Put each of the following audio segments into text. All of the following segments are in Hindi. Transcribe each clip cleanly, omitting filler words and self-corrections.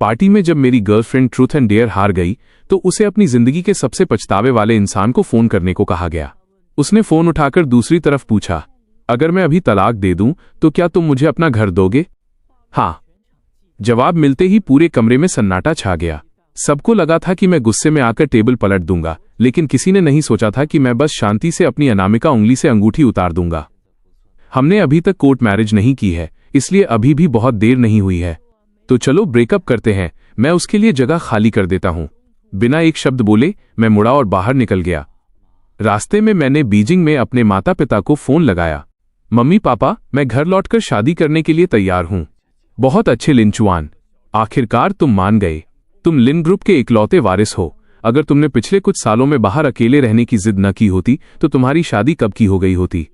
पार्टी में जब मेरी गर्लफ्रेंड ट्रूथ एंड डेयर हार गई तो उसे अपनी जिंदगी के सबसे पछतावे वाले इंसान को फोन करने को कहा गया। उसने फोन उठाकर दूसरी तरफ पूछा, अगर मैं अभी तलाक दे दूं तो क्या तुम मुझे अपना घर दोगे? हाँ। जवाब मिलते ही पूरे कमरे में सन्नाटा छा गया। सबको लगा था कि मैं गुस्से में आकर टेबल पलट दूंगा, लेकिन किसी ने नहीं सोचा था कि मैं बस शांति से अपनी अनामिका उंगली से अंगूठी उतार दूंगा। हमने अभी तक कोर्ट मैरिज नहीं की है, इसलिए अभी भी बहुत देर नहीं हुई है। तो चलो ब्रेकअप करते हैं, मैं उसके लिए जगह खाली कर देता हूं। बिना एक शब्द बोले मैं मुड़ा और बाहर निकल गया। रास्ते में मैंने बीजिंग में अपने माता पिता को फोन लगाया। मम्मी पापा, मैं घर लौटकर शादी करने के लिए तैयार हूं। बहुत अच्छे लिनचुआन, आखिरकार तुम मान गए। तुम लिन ग्रुप के इकलौते वारिस हो। अगर तुमने पिछले कुछ सालों में बाहर अकेले रहने की जिद न की होती तो तुम्हारी शादी कब की हो गई होती।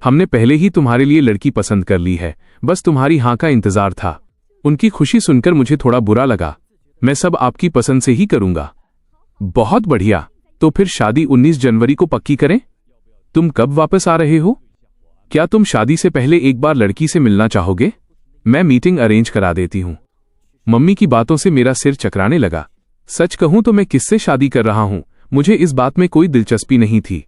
हमने पहले ही तुम्हारे लिए लड़की पसंद कर ली है, बस तुम्हारी हाँ का इंतजार था। उनकी खुशी सुनकर मुझे थोड़ा बुरा लगा। मैं सब आपकी पसंद से ही करूंगा। बहुत बढ़िया, तो फिर शादी 19 जनवरी को पक्की करें। तुम कब वापस आ रहे हो? क्या तुम शादी से पहले एक बार लड़की से मिलना चाहोगे? मैं मीटिंग अरेंज करा देती हूं। मम्मी की बातों से मेरा सिर चकराने लगा। सच कहूं तो मैं किससे शादी कर रहा हूं, मुझे इस बात में कोई दिलचस्पी नहीं थी।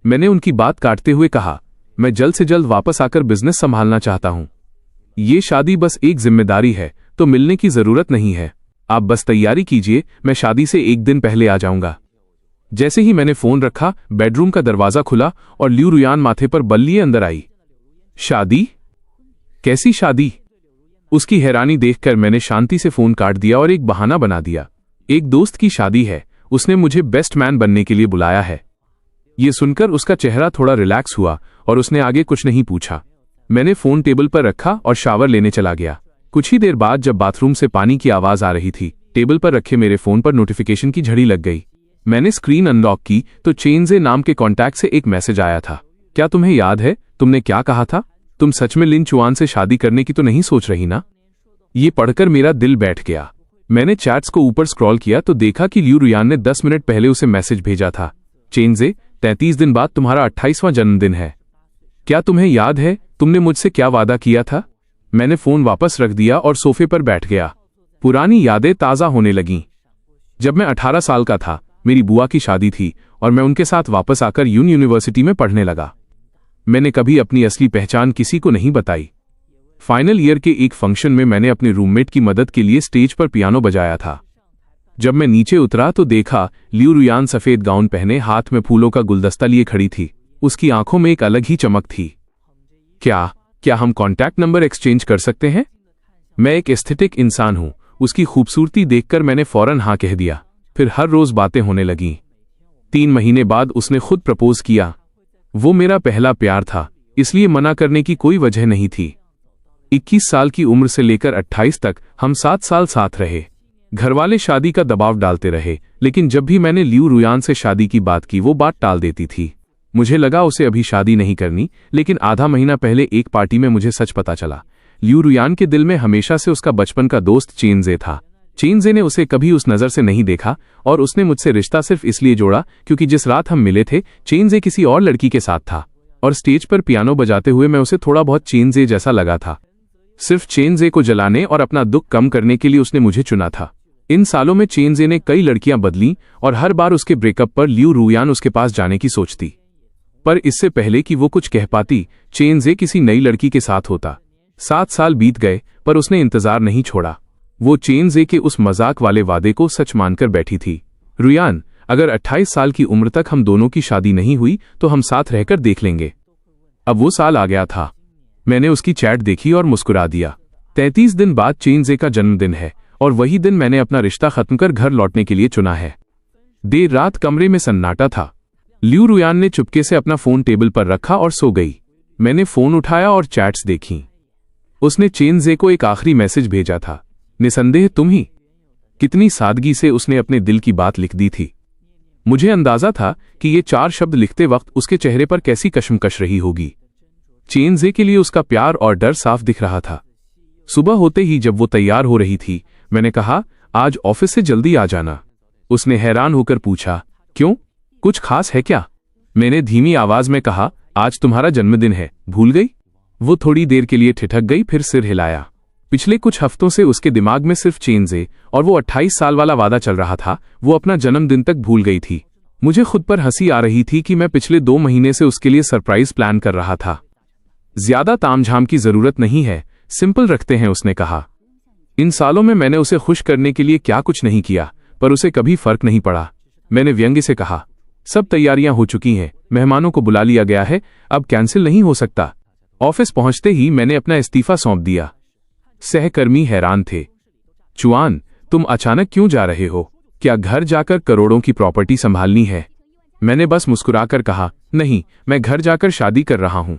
मैंने उनकी बात काटते हुए कहा, मैं जल्द से जल्द वापस आकर बिजनेस संभालना चाहता हूं। ये शादी बस एक जिम्मेदारी है, तो मिलने की जरूरत नहीं है। आप बस तैयारी कीजिए, मैं शादी से एक दिन पहले आ जाऊंगा। जैसे ही मैंने फोन रखा, बेडरूम का दरवाजा खुला और ल्यू रुयान माथे पर बल लिए अंदर आई। शादी? कैसी शादी? उसकी हैरानी देखकर मैंने शांति से फोन काट दिया और एक बहाना बना दिया। एक दोस्त की शादी है, उसने मुझे बेस्ट मैन बनने के लिए बुलाया है। ये सुनकर उसका चेहरा थोड़ा रिलैक्स हुआ और उसने आगे कुछ नहीं पूछा। मैंने फोन टेबल पर रखा और शावर लेने चला गया। कुछ ही देर बाद जब बाथरूम से पानी की आवाज आ रही थी, टेबल पर रखे मेरे फोन पर नोटिफिकेशन की झड़ी लग गई। मैंने स्क्रीन अनलॉक की तो चेनजे नाम के कॉन्टैक्ट से एक मैसेज आया था। क्या तुम्हें याद है तुमने क्या कहा था? तुम सच में लिन चुआन से शादी करने की तो नहीं सोच रही ना? ये पढ़कर मेरा दिल बैठ गया। मैंने चैट्स को ऊपर स्क्रॉल किया तो देखा कि ल्यू रुयान ने 10 मिनट पहले उसे मैसेज भेजा था। चेनजे, 33 दिन बाद तुम्हारा 28वां जन्मदिन है। क्या तुम्हें याद है तुमने मुझसे क्या वादा किया था? मैंने फोन वापस रख दिया और सोफे पर बैठ गया। पुरानी यादें ताज़ा होने लगीं। जब मैं 18 साल का था, मेरी बुआ की शादी थी और मैं उनके साथ वापस आकर यूनिवर्सिटी में पढ़ने लगा। मैंने कभी अपनी असली पहचान किसी को नहीं बताई। फाइनल ईयर के एक फंक्शन में मैंने अपने रूममेट की मदद के लिए स्टेज पर पियानो बजाया था। जब मैं नीचे उतरा तो देखा ल्यू रुयान सफेद गाउन पहने हाथ में फूलों का गुलदस्ता लिए खड़ी थी। उसकी आंखों में एक अलग ही चमक थी। क्या हम कॉन्टैक्ट नंबर एक्सचेंज कर सकते हैं? मैं एक एस्थेटिक इंसान हूं। उसकी खूबसूरती देखकर मैंने फौरन हाँ कह दिया। फिर हर रोज बातें होने लगीं। 3 महीने बाद उसने खुद प्रपोज किया। वो मेरा पहला प्यार था, इसलिए मना करने की कोई वजह नहीं थी। 21 साल की उम्र से लेकर 28 तक हम 7 साल साथ रहे। घरवाले शादी का दबाव डालते रहे, लेकिन जब भी मैंने ल्यू रुयान से शादी की बात की वो बात टाल देती थी। मुझे लगा उसे अभी शादी नहीं करनी, लेकिन आधा महीना पहले एक पार्टी में मुझे सच पता चला। ल्यू रुयान के दिल में हमेशा से उसका बचपन का दोस्त चेनजे था। चेनजे ने उसे कभी उस नज़र से नहीं देखा और उसने मुझसे रिश्ता सिर्फ इसलिए जोड़ा क्योंकि जिस रात हम मिले थे चेनजे किसी और लड़की के साथ था और स्टेज पर पियानो बजाते हुए मैं उसे थोड़ा बहुत चेनजे जैसा लगा था। सिर्फ चेनजे को जलाने और अपना दुख कम करने के लिए उसने मुझे चुना था। इन सालों में चेनजे ने कई लड़कियां बदली और हर बार उसके ब्रेकअप पर ल्यू रुयान उसके पास जाने की सोचती। पर इससे पहले कि वो कुछ कह पाती, चेनजे किसी नई लड़की के साथ होता। 7 साल बीत गए पर उसने इंतजार नहीं छोड़ा। वो चेनजे के उस मजाक वाले वादे को सच मानकर बैठी थी। रुयान, अगर 28 साल की उम्र तक हम दोनों की शादी नहीं हुई तो हम साथ रहकर देख लेंगे। अब वो साल आ गया था। मैंने उसकी चैट देखी और मुस्कुरा दिया। 33 दिन बाद चेनजे का जन्मदिन है और वही दिन मैंने अपना रिश्ता खत्म कर घर लौटने के लिए चुना है। देर रात कमरे में सन्नाटा था। ल्यू रुयान ने चुपके से अपना फोन टेबल पर रखा और सो गई। मैंने फोन उठाया और चैट्स देखी। उसने चेनजे को एक आखिरी मैसेज भेजा था, निसंदेह तुम ही। कितनी सादगी से उसने अपने दिल की बात लिख दी थी। मुझे अंदाजा था कि ये 4 शब्द लिखते वक्त उसके चेहरे पर कैसी कशमकश रही होगी। चेनजे के लिए उसका प्यार और डर साफ दिख रहा था। सुबह होते ही जब वो तैयार हो रही थी, मैंने कहा, आज ऑफिस से जल्दी आ जाना। उसने हैरान होकर पूछा, क्यों, कुछ खास है क्या? मैंने धीमी आवाज में कहा, आज तुम्हारा जन्मदिन है, भूल गई? वो थोड़ी देर के लिए ठिठक गई, फिर सिर हिलाया। पिछले कुछ हफ्तों से उसके दिमाग में सिर्फ चेंजे और वो 28 साल वाला वादा चल रहा था। वो अपना जन्मदिन तक भूल गई थी। मुझे खुद पर हंसी आ रही थी कि मैं पिछले 2 महीने से उसके लिए सरप्राइज प्लान कर रहा था। ज्यादा तामझाम की जरूरत नहीं है, सिंपल रखते हैं, उसने कहा। इन सालों में मैंने उसे खुश करने के लिए क्या कुछ नहीं किया, पर उसे कभी फर्क नहीं पड़ा। मैंने व्यंग्य से कहा, सब तैयारियां हो चुकी हैं, मेहमानों को बुला लिया गया है, अब कैंसिल नहीं हो सकता। ऑफिस पहुंचते ही मैंने अपना इस्तीफा सौंप दिया। सहकर्मी हैरान थे। चुआन, तुम अचानक क्यों जा रहे हो? क्या घर जाकर करोड़ों की प्रॉपर्टी संभालनी है? मैंने बस मुस्कुराकर कहा, नहीं, मैं घर जाकर शादी कर रहा हूं।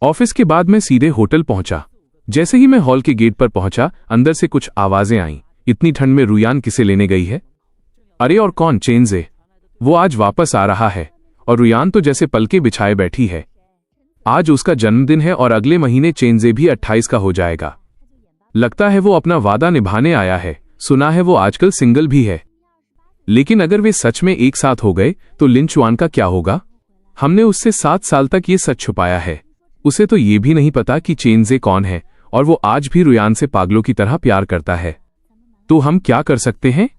ऑफिस के बाद मैं सीधे होटल पहुंचा। जैसे ही मैं हॉल के गेट पर पहुंचा, अंदर से कुछ आवाजें आईं। इतनी ठंड में रुयान किसे लेने गई है? अरे और कौन? चेंजे। वो आज वापस आ रहा है। और रुयान तो जैसे पलके बिछाए बैठी है। आज उसका जन्मदिन है और अगले महीने चेंजे भी 28 का हो जाएगा। लगता है वो अपना वादा निभाने आया है। सुना है वो आजकल सिंगल भी है। लेकिन अगर वे सच में एक साथ हो गए तो लिन चुआन का क्या होगा? हमने उससे 7 साल तक ये सच छुपाया है। उसे तो ये भी नहीं पता कि चेंजे कौन है, और वो आज भी रुयान से पागलों की तरह प्यार करता है। तो हम क्या कर सकते हैं?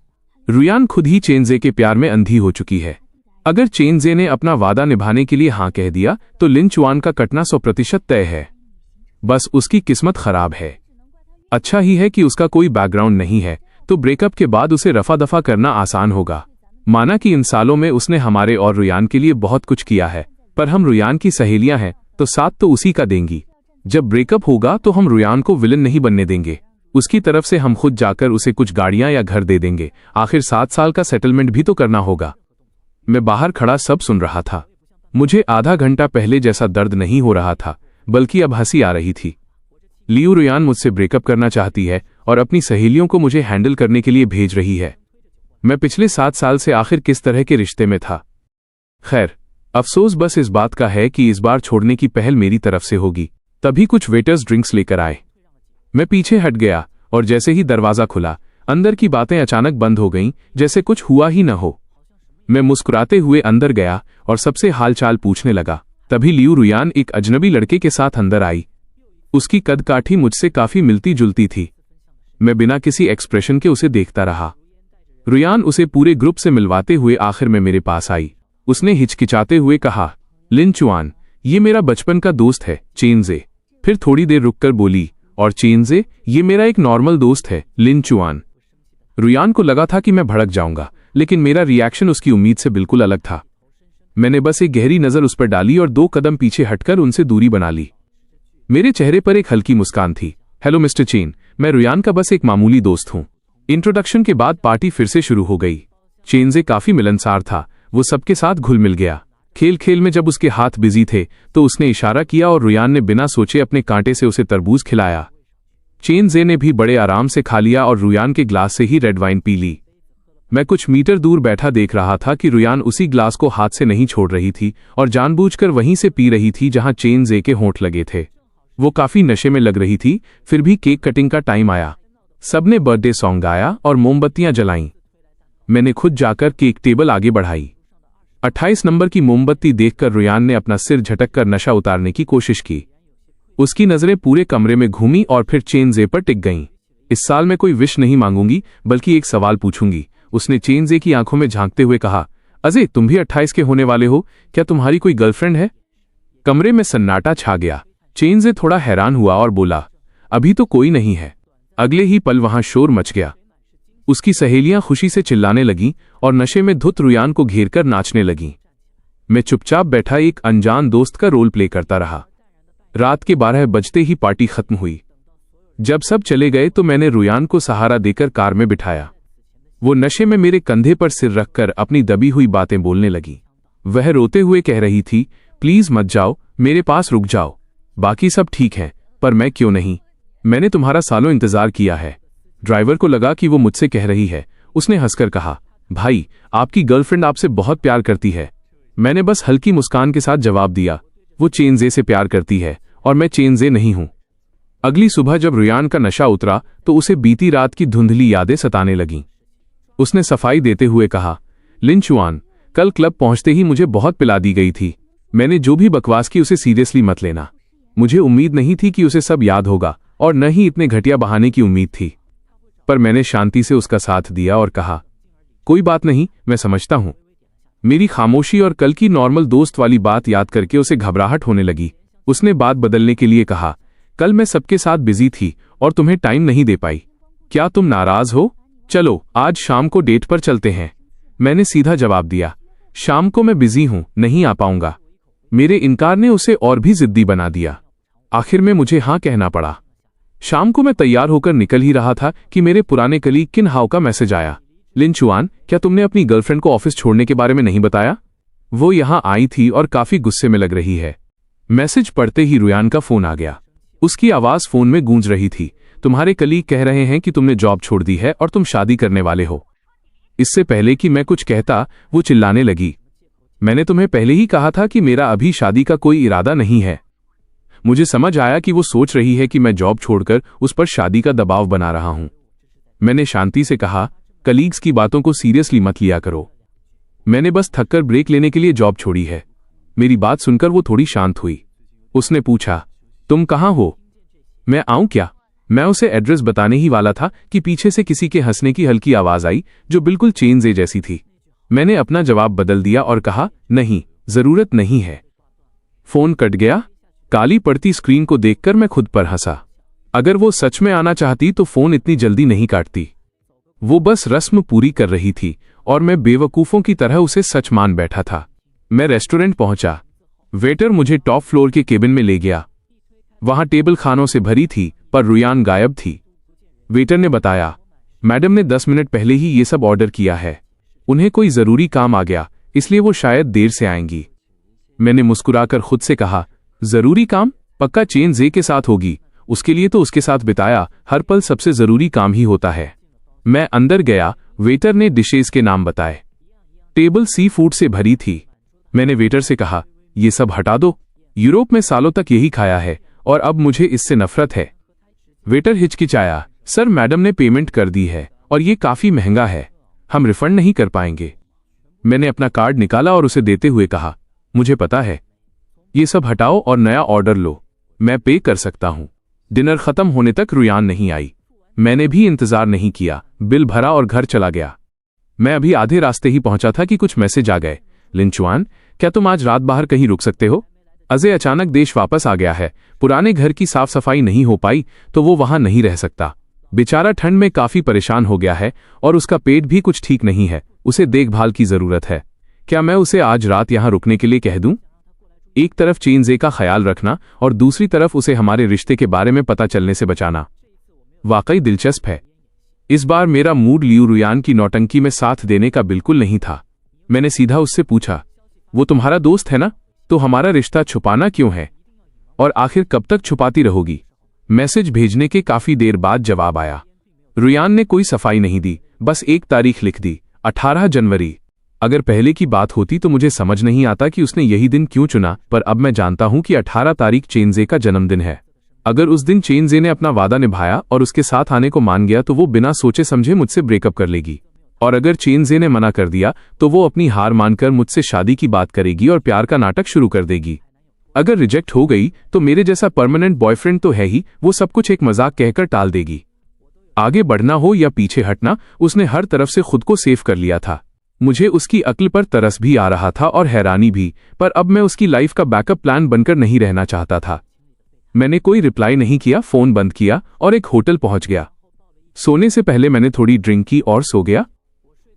रुयान खुद ही चेंजे के प्यार में अंधी हो चुकी है। अगर चेंजे ने अपना वादा निभाने के लिए हाँ कह दिया तो लिन चुआन का कटना 100% तय है। बस उसकी किस्मत खराब है। अच्छा ही है कि उसका कोई बैकग्राउंड नहीं है, तो ब्रेकअप के बाद उसे रफा दफा करना आसान होगा। माना कि इन सालों में उसने हमारे और रुयान के लिए बहुत कुछ किया है, पर हम रुयान की सहेलियां हैं तो साथ तो उसी का देंगी। जब ब्रेकअप होगा तो हम रुयान को विलन नहीं बनने देंगे। उसकी तरफ से हम खुद जाकर उसे कुछ गाड़ियां या घर दे देंगे। आखिर 7 साल का सेटलमेंट भी तो करना होगा। मैं बाहर खड़ा सब सुन रहा था। मुझे आधा घंटा पहले जैसा दर्द नहीं हो रहा था, बल्कि अब हंसी आ रही थी। लियू रुयान मुझसे ब्रेकअप करना चाहती है और अपनी सहेलियों को मुझे हैंडल करने के लिए भेज रही है। मैं पिछले 7 साल से आखिर किस तरह के रिश्ते में था? खैर, अफसोस बस इस बात का है कि इस बार छोड़ने की पहल मेरी तरफ से होगी। तभी कुछ वेटर्स ड्रिंक्स लेकर आए। मैं पीछे हट गया और जैसे ही दरवाजा खुला, अंदर की बातें अचानक बंद हो गईं, जैसे कुछ हुआ ही न हो। मैं मुस्कुराते हुए अंदर गया और सबसे हालचाल पूछने लगा। तभी लियू रुयान एक अजनबी लड़के के साथ अंदर आई। उसकी कदकाठी मुझसे काफी मिलती जुलती थी। मैं बिना किसी एक्सप्रेशन के उसे देखता रहा। रुयान उसे पूरे ग्रुप से मिलवाते हुए आखिर में मेरे पास आई। उसने हिचकिचाते हुए कहा, लिन चुआन, ये मेरा बचपन का दोस्त है, चेंजे। फिर थोड़ी देर रुककर बोली, और चेंजे, ये मेरा एक नॉर्मल दोस्त है, लिन चुआन। रुयान को लगा था कि मैं भड़क जाऊंगा, लेकिन मेरा रिएक्शन उसकी उम्मीद से बिल्कुल अलग था। मैंने बस एक गहरी नजर उस पर डाली और 2 कदम पीछे हटकर उनसे दूरी बना ली। मेरे चेहरे पर एक हल्की मुस्कान थी। हेलो मिस्टर चेन, मैं रुयान का बस एक मामूली दोस्त हूं। इंट्रोडक्शन के बाद पार्टी फिर से शुरू हो गई। चेंजे काफी मिलनसार था। वो सबके साथ घुल मिल गया। खेल खेल में जब उसके हाथ बिजी थे तो उसने इशारा किया और रुयान ने बिना सोचे अपने कांटे से उसे तरबूज खिलाया। चेंजे ने भी बड़े आराम से खा लिया और रुयान के ग्लास से ही रेड वाइन पी ली। मैं कुछ मीटर दूर बैठा देख रहा था कि रुयान उसी ग्लास को हाथ से नहीं छोड़ रही थी और जानबूझकर वहीं से पी रही थी जहां चेंजे के होंठ लगे थे। वो काफी नशे में लग रही थी। फिर भी केक कटिंग का टाइम आया। सबने बर्थडे सॉन्ग गाया और मोमबत्तियां जलाईं। मैंने खुद जाकर केक टेबल आगे बढ़ाई। 28 नंबर की मोमबत्ती देखकर रुयान ने अपना सिर झटककर नशा उतारने की कोशिश की। उसकी नजरें पूरे कमरे में घूमी और फिर चेंजे पर टिक गईं। इस साल मैं कोई विश नहीं मांगूंगी, बल्कि एक सवाल पूछूंगी, उसने चेंजे की आंखों में झांकते हुए कहा। अजय, तुम भी 28 के होने वाले हो, क्या तुम्हारी कोई गर्लफ्रेंड है? कमरे में सन्नाटा छा गया। चेंजे थोड़ा हैरान हुआ और बोला, अभी तो कोई नहीं है। अगले ही पल वहां शोर मच गया। उसकी सहेलियां खुशी से चिल्लाने लगीं और नशे में धुत रुयान को घेरकर नाचने लगीं। मैं चुपचाप बैठा एक अनजान दोस्त का रोल प्ले करता रहा। रात के 12 बजते ही पार्टी खत्म हुई। जब सब चले गए तो मैंने रुयान को सहारा देकर कार में बिठाया। वो नशे में मेरे कंधे पर सिर रखकर अपनी दबी हुई बातें बोलने लगी। वह रोते हुए कह रही थी, प्लीज मत जाओ, मेरे पास रुक जाओ। बाकी सब ठीक है, पर मैं क्यों नहीं? मैंने तुम्हारा सालों इंतजार किया है। ड्राइवर को लगा कि वो मुझसे कह रही है। उसने हंसकर कहा, भाई, आपकी गर्लफ्रेंड आपसे बहुत प्यार करती है। मैंने बस हल्की मुस्कान के साथ जवाब दिया, वो चेंजे से प्यार करती है और मैं चेंजे नहीं हूं। अगली सुबह जब रुयान का नशा उतरा तो उसे बीती रात की धुंधली यादें सताने लगीं। उसने सफाई देते हुए कहा, लिन चुआन, कल क्लब पहुंचते ही मुझे बहुत पिला दी गई थी। मैंने जो भी बकवास की उसे सीरियसली मत लेना। मुझे उम्मीद नहीं थी कि उसे सब याद होगा और न ही इतने घटिया बहाने की उम्मीद थी। पर मैंने शांति से उसका साथ दिया और कहा, कोई बात नहीं, मैं समझता हूं। मेरी खामोशी और कल की नॉर्मल दोस्त वाली बात याद करके उसे घबराहट होने लगी। उसने बात बदलने के लिए कहा, कल मैं सबके साथ बिजी थी और तुम्हें टाइम नहीं दे पाई। क्या तुम नाराज हो? चलो आज शाम को डेट पर चलते हैं। मैंने सीधा जवाब दिया, शाम को मैं बिजी हूं, नहीं आ पाऊंगा। मेरे इनकार ने उसे और भी जिद्दी बना दिया। आखिर में मुझे हाँ कहना पड़ा। शाम को मैं तैयार होकर निकल ही रहा था कि मेरे पुराने कलीग किन हाउ का मैसेज आया। लिन चुआन, क्या तुमने अपनी गर्लफ्रेंड को ऑफिस छोड़ने के बारे में नहीं बताया? वो यहां आई थी और काफी गुस्से में लग रही है। मैसेज पढ़ते ही रुयान का फोन आ गया। उसकी आवाज फोन में गूंज रही थी, तुम्हारे कलीग कह रहे हैं कि तुमने जॉब छोड़ दी है और तुम शादी करने वाले हो। इससे पहले कि मैं कुछ कहता वो चिल्लाने लगी, मैंने तुम्हें पहले ही कहा था कि मेरा अभी शादी का कोई इरादा नहीं है। मुझे समझ आया कि वो सोच रही है कि मैं जॉब छोड़कर उस पर शादी का दबाव बना रहा हूं। मैंने शांति से कहा, कलीग्स की बातों को सीरियसली मत लिया करो। मैंने बस थककर ब्रेक लेने के लिए जॉब छोड़ी है। मेरी बात सुनकर वो थोड़ी शांत हुई। उसने पूछा, तुम कहाँ हो? मैं आऊं क्या? मैं उसे एड्रेस बताने ही वाला था कि पीछे से किसी के हंसने की हल्की आवाज आई जो बिल्कुल चेनज़े जैसी थी। मैंने अपना जवाब बदल दिया और कहा, नहीं, जरूरत नहीं है। फोन कट गया। काली पड़ती स्क्रीन को देखकर मैं खुद पर हंसा। अगर वो सच में आना चाहती तो फोन इतनी जल्दी नहीं काटती। वो बस रस्म पूरी कर रही थी और मैं बेवकूफों की तरह उसे सच मान बैठा था। मैं रेस्टोरेंट पहुंचा। वेटर मुझे टॉप फ्लोर के केबिन में ले गया। वहां टेबल खानों से भरी थी पर रुयान गायब थी। वेटर ने बताया, मैडम ने 10 मिनट पहले ही ये सब ऑर्डर किया है। उन्हें कोई जरूरी काम आ गया, इसलिए वो शायद देर से आएंगी। मैंने मुस्कुराकर खुद से कहा, जरूरी काम? पक्का चेनज़े के साथ होगी। उसके लिए तो उसके साथ बिताया हर पल सबसे जरूरी काम ही होता है। मैं अंदर गया। वेटर ने डिशेज के नाम बताए। टेबल सी फूड से भरी थी। मैंने वेटर से कहा, ये सब हटा दो। यूरोप में सालों तक यही खाया है और अब मुझे इससे नफरत है। वेटर हिचकिचाया, सर मैडम ने पेमेंट कर दी है और ये काफी महंगा है, हम रिफंड नहीं कर पाएंगे। मैंने अपना कार्ड निकाला और उसे देते हुए कहा, मुझे पता है, ये सब हटाओ और नया ऑर्डर लो, मैं पे कर सकता हूं। डिनर खत्म होने तक रुयान नहीं आई। मैंने भी इंतजार नहीं किया, बिल भरा और घर चला गया। मैं अभी आधे रास्ते ही पहुंचा था कि कुछ मैसेज आ गए। लिन चुआन, क्या तुम आज रात बाहर कहीं रुक सकते हो? अजय अचानक देश वापस आ गया है। पुराने घर की साफ सफाई नहीं हो पाई तो वो वहां नहीं रह सकता। बेचारा ठंड में काफी परेशान हो गया है और उसका पेट भी कुछ ठीक नहीं है। उसे देखभाल की जरूरत है। क्या मैं उसे आज रात यहां रुकने के लिए कह दूं? एक तरफ चेनज़े का ख्याल रखना और दूसरी तरफ उसे हमारे रिश्ते के बारे में पता चलने से बचाना। वाकई दिलचस्प है। इस बार मेरा मूड लियू रुयान की नौटंकी में साथ देने का बिल्कुल नहीं था। मैंने सीधा उससे पूछा, वो तुम्हारा दोस्त है ना? तो हमारा रिश्ता छुपाना क्यों है? और आखिर कब तक छुपाती रहोगी? मैसेज भेजने के काफी देर बाद जवाब आया। रुयान ने कोई सफाई नहीं दी, बस एक तारीख लिख दी, 18 जनवरी। अगर पहले की बात होती तो मुझे समझ नहीं आता कि उसने यही दिन क्यों चुना, पर अब मैं जानता हूं कि 18 तारीख चेनज़े का जन्मदिन है। अगर उस दिन चेनज़े ने अपना वादा निभाया और उसके साथ आने को मान गया तो वो बिना सोचे समझे मुझसे ब्रेकअप कर लेगी। और अगर चेनज़े ने मना कर दिया तो वो अपनी हार मानकर मुझसे शादी की बात करेगी और प्यार का नाटक शुरू कर देगी। अगर रिजेक्ट हो गई तो मेरे जैसा परमानेंट बॉयफ्रेंड तो है ही, वो सब कुछ एक मजाक कहकर टाल देगी। आगे बढ़ना हो या पीछे हटना, उसने हर तरफ से खुद को सेव कर लिया था। मुझे उसकी अक्ल पर तरस भी आ रहा था और हैरानी भी, पर अब मैं उसकी लाइफ का बैकअप प्लान बनकर नहीं रहना चाहता था। मैंने कोई रिप्लाई नहीं किया, फोन बंद किया और एक होटल पहुंच गया। सोने से पहले मैंने थोड़ी ड्रिंक की और सो गया।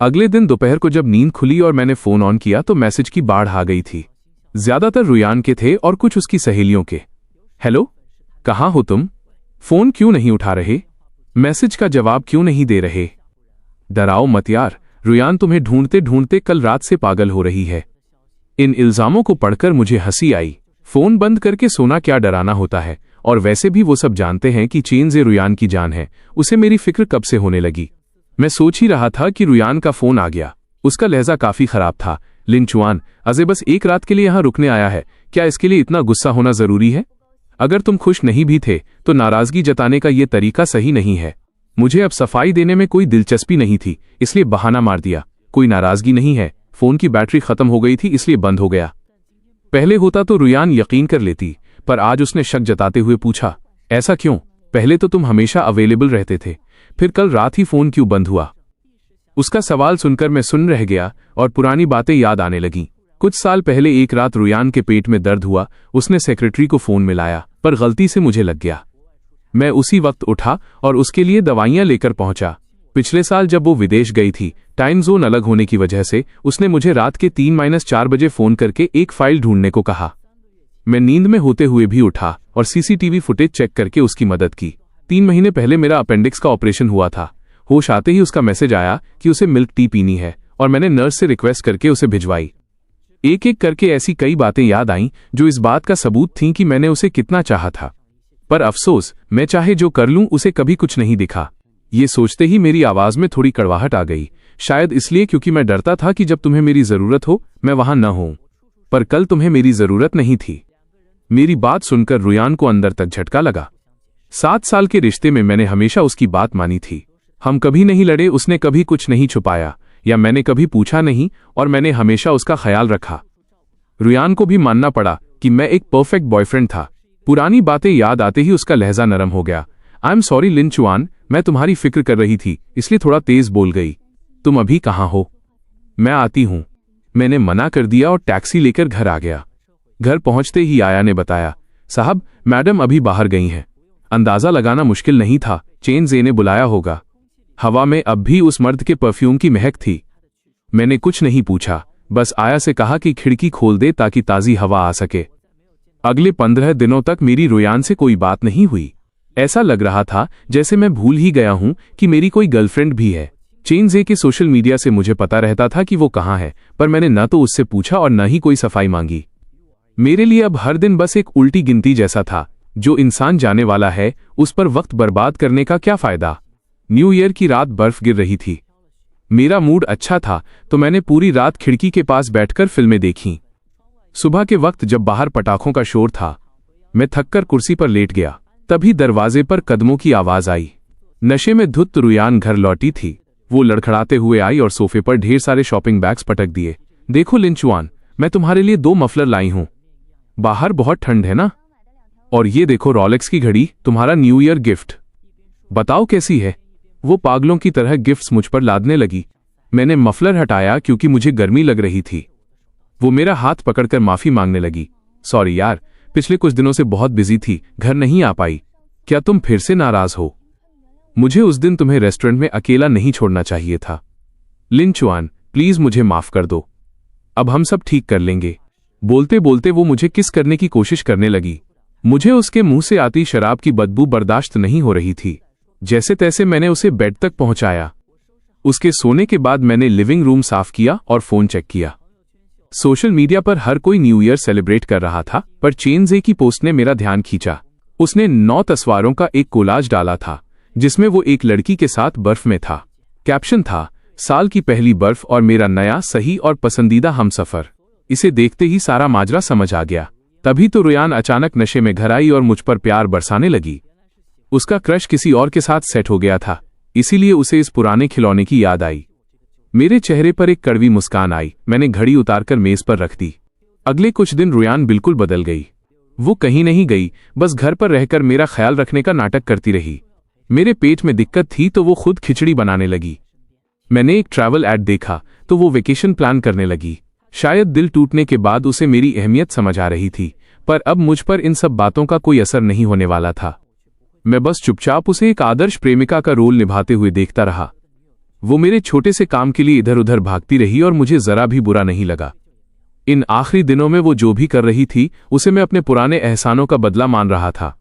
अगले दिन दोपहर को जब नींद खुली और मैंने फोन ऑन किया तो मैसेज की बाढ़ आ गई थी। ज्यादातर रुयान के थे और कुछ उसकी सहेलियों के। हेलो, कहाँ हो तुम? फोन क्यों नहीं उठा रहे? मैसेज का जवाब क्यों नहीं दे रहे? डराओ मत यार, रुयान तुम्हें ढूंढते ढूंढते कल रात से पागल हो रही है। इन इल्जामों को पढ़कर मुझे हंसी आई। फोन बंद करके सोना क्या डराना होता है, और वैसे भी वो सब जानते हैं कि चेनज़े रुयान की जान है। उसे मेरी फिक्र कब से होने लगी। मैं सोच ही रहा था कि रुयान का फोन आ गया। उसका लहजा काफी खराब था। लिन चुआन, अजय बस एक रात के लिए यहां रुकने आया है, क्या इसके लिए इतना गुस्सा होना जरूरी है? अगर तुम खुश नहीं भी थे तो नाराजगी जताने का यह तरीका सही नहीं है। मुझे अब सफाई देने में कोई दिलचस्पी नहीं थी, इसलिए बहाना मार दिया। कोई नाराजगी नहीं है, फोन की बैटरी खत्म हो गई थी इसलिए बंद हो गया। पहले होता तो रुयान यकीन कर लेती, पर आज उसने शक जताते हुए पूछा, ऐसा क्यों? पहले तो तुम हमेशा अवेलेबल रहते थे, फिर कल रात ही फोन क्यों बंद हुआ? उसका सवाल सुनकर मैं सुन रह गया और पुरानी बातें याद आने लगीं। कुछ साल पहले एक रात रुयान के पेट में दर्द हुआ। उसने सेक्रेटरी को फोन मिलाया, पर गलती से मुझे लग गया। मैं उसी वक्त उठा और उसके लिए दवाइयां लेकर पहुंचा। पिछले साल जब वो विदेश गई थी, टाइम जोन अलग होने की वजह से उसने मुझे रात के 3-4 बजे फोन करके एक फाइल ढूंढने को कहा। मैं नींद में होते हुए भी उठा और सीसीटीवी फुटेज चेक करके उसकी मदद की। 3 महीने पहले मेरा अपेंडिक्स का ऑपरेशन हुआ था। होश आते ही उसका मैसेज आया कि उसे मिल्क टी पीनी है और मैंने नर्स से रिक्वेस्ट करके उसे भिजवाई। एक एक करके ऐसी कई बातें याद आईं जो इस बात का सबूत थीं कि मैंने उसे कितना चाहा था। पर अफसोस, मैं चाहे जो कर लूं उसे कभी कुछ नहीं दिखा। ये सोचते ही मेरी आवाज में थोड़ी कड़वाहट आ गई, शायद इसलिए क्योंकि मैं डरता था कि जब तुम्हें मेरी जरूरत हो मैं वहां न हूं। पर कल तुम्हें मेरी जरूरत नहीं थी। मेरी बात सुनकर रुयान को अंदर तक झटका लगा। 7 साल के रिश्ते में मैंने हमेशा उसकी बात मानी थी। हम कभी नहीं लड़े, उसने कभी कुछ नहीं छुपाया या मैंने कभी पूछा नहीं, और मैंने हमेशा उसका ख्याल रखा। रुयान को भी मानना पड़ा कि मैं एक परफेक्ट बॉयफ्रेंड था। पुरानी बातें याद आते ही उसका लहजा नरम हो गया। आई एम सॉरी लिन चुआन, मैं तुम्हारी फिक्र कर रही थी इसलिए थोड़ा तेज बोल गई। तुम अभी कहाँ हो? मैं आती हूं। मैंने मना कर दिया और टैक्सी लेकर घर आ गया। घर पहुंचते ही आया ने बताया, साहब मैडम अभी बाहर गई हैं। अंदाजा लगाना मुश्किल नहीं था, चेन जे ने बुलाया होगा। हवा में अब भी उस मर्द के परफ्यूम की महक थी। मैंने कुछ नहीं पूछा, बस आया से कहा कि खिड़की खोल दे ताकि ताजी हवा आ सके। अगले 15 दिनों तक मेरी रुयान से कोई बात नहीं हुई। ऐसा लग रहा था जैसे मैं भूल ही गया हूं कि मेरी कोई गर्लफ्रेंड भी है। चेन जे के सोशल मीडिया से मुझे पता रहता था कि वो कहाँ है, पर मैंने न तो उससे पूछा और न ही कोई सफाई मांगी। मेरे लिए अब हर दिन बस एक उल्टी गिनती जैसा था। जो इंसान जाने वाला है उस पर वक्त बर्बाद करने का क्या फायदा? न्यू ईयर की रात बर्फ गिर रही थी। मेरा मूड अच्छा था तो मैंने पूरी रात खिड़की के पास बैठकर फिल्में देखीं। सुबह के वक्त जब बाहर पटाखों का शोर था, मैं थककर कुर्सी पर लेट गया। तभी दरवाजे पर कदमों की आवाज आई। नशे में धुत रुयान घर लौटी थी। वो लड़खड़ाते हुए आई और सोफे पर ढेर सारे शॉपिंग बैग्स पटक दिए। देखो लिन चुआन, मैं तुम्हारे लिए 2 मफलर लाई हूं। बाहर बहुत ठंड है ना? और ये देखो रॉलेक्स की घड़ी, तुम्हारा न्यू ईयर गिफ्ट। बताओ कैसी है? वो पागलों की तरह गिफ्ट्स मुझ पर लादने लगी। मैंने मफलर हटाया क्योंकि मुझे गर्मी लग रही थी। वो मेरा हाथ पकड़कर माफी मांगने लगी। सॉरी यार, पिछले कुछ दिनों से बहुत बिजी थी, घर नहीं आ पाई। क्या तुम फिर से नाराज हो? मुझे उस दिन तुम्हें रेस्टोरेंट में अकेला नहीं छोड़ना चाहिए था। लिन चुआन, प्लीज मुझे माफ कर दो। अब हम सब ठीक कर लेंगे। बोलते बोलते वो मुझे किस करने की कोशिश करने लगी। मुझे उसके मुंह से आती शराब की बदबू बर्दाश्त नहीं हो रही थी। जैसे तैसे मैंने उसे बेड तक पहुंचाया। उसके सोने के बाद मैंने लिविंग रूम साफ किया और फोन चेक किया। सोशल मीडिया पर हर कोई न्यू ईयर सेलिब्रेट कर रहा था, पर चेन जे की पोस्ट ने मेरा ध्यान खींचा। उसने 9 तस्वीरों का एक कोलाज डाला था जिसमें वो एक लड़की के साथ बर्फ में था। कैप्शन था, साल की पहली बर्फ और मेरा नया सही और पसंदीदा हमसफर। इसे देखते ही सारा माजरा समझ आ गया। तभी तो रुयान अचानक नशे में घर आई और मुझ पर प्यार बरसाने लगी। उसका क्रश किसी और के साथ सेट हो गया था, इसीलिए उसे इस पुराने खिलौने की याद आई। मेरे चेहरे पर एक कड़वी मुस्कान आई। मैंने घड़ी उतारकर मेज पर रख दी। अगले कुछ दिन रुयान बिल्कुल बदल गई। वो कहीं नहीं गई, बस घर पर रहकर मेरा ख्याल रखने का नाटक करती रही। मेरे पेट में दिक्कत थी तो वो खुद खिचड़ी बनाने लगी। मैंने एक ट्रैवल ऐड देखा तो वो वेकेशन प्लान करने लगी। शायद दिल टूटने के बाद उसे मेरी अहमियत समझ आ रही थी, पर अब मुझ पर इन सब बातों का कोई असर नहीं होने वाला था। मैं बस चुपचाप उसे एक आदर्श प्रेमिका का रोल निभाते हुए देखता रहा। वो मेरे छोटे से काम के लिए इधर उधर भागती रही और मुझे जरा भी बुरा नहीं लगा। इन आखिरी दिनों में वो जो भी कर रही थी उसे मैं अपने पुराने एहसानों का बदला मान रहा था।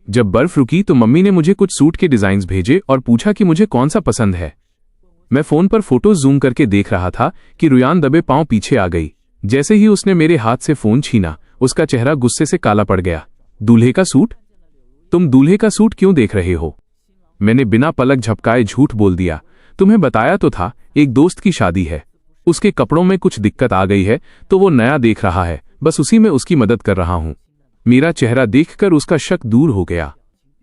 जब बर्फ रुकी तो मम्मी ने मुझे कुछ सूट के डिजाइन्स भेजे और पूछा कि मुझे कौन सा पसंद है। मैं फोन पर फोटोज जूम करके देख रहा था कि रुयान दबे पांव पीछे आ गई। जैसे ही उसने मेरे हाथ से फोन छीना, उसका चेहरा गुस्से से काला पड़ गया। दूल्हे का सूट? तुम दूल्हे का सूट क्यों देख रहे हो? मैंने बिना पलक झपकाए झूठ बोल दिया। तुम्हें बताया तो था, एक दोस्त की शादी है, उसके कपड़ों में कुछ दिक्कत आ गई है तो वो नया देख रहा है, बस उसी में उसकी मदद कर रहा हूं। मेरा चेहरा देखकर उसका शक दूर हो गया।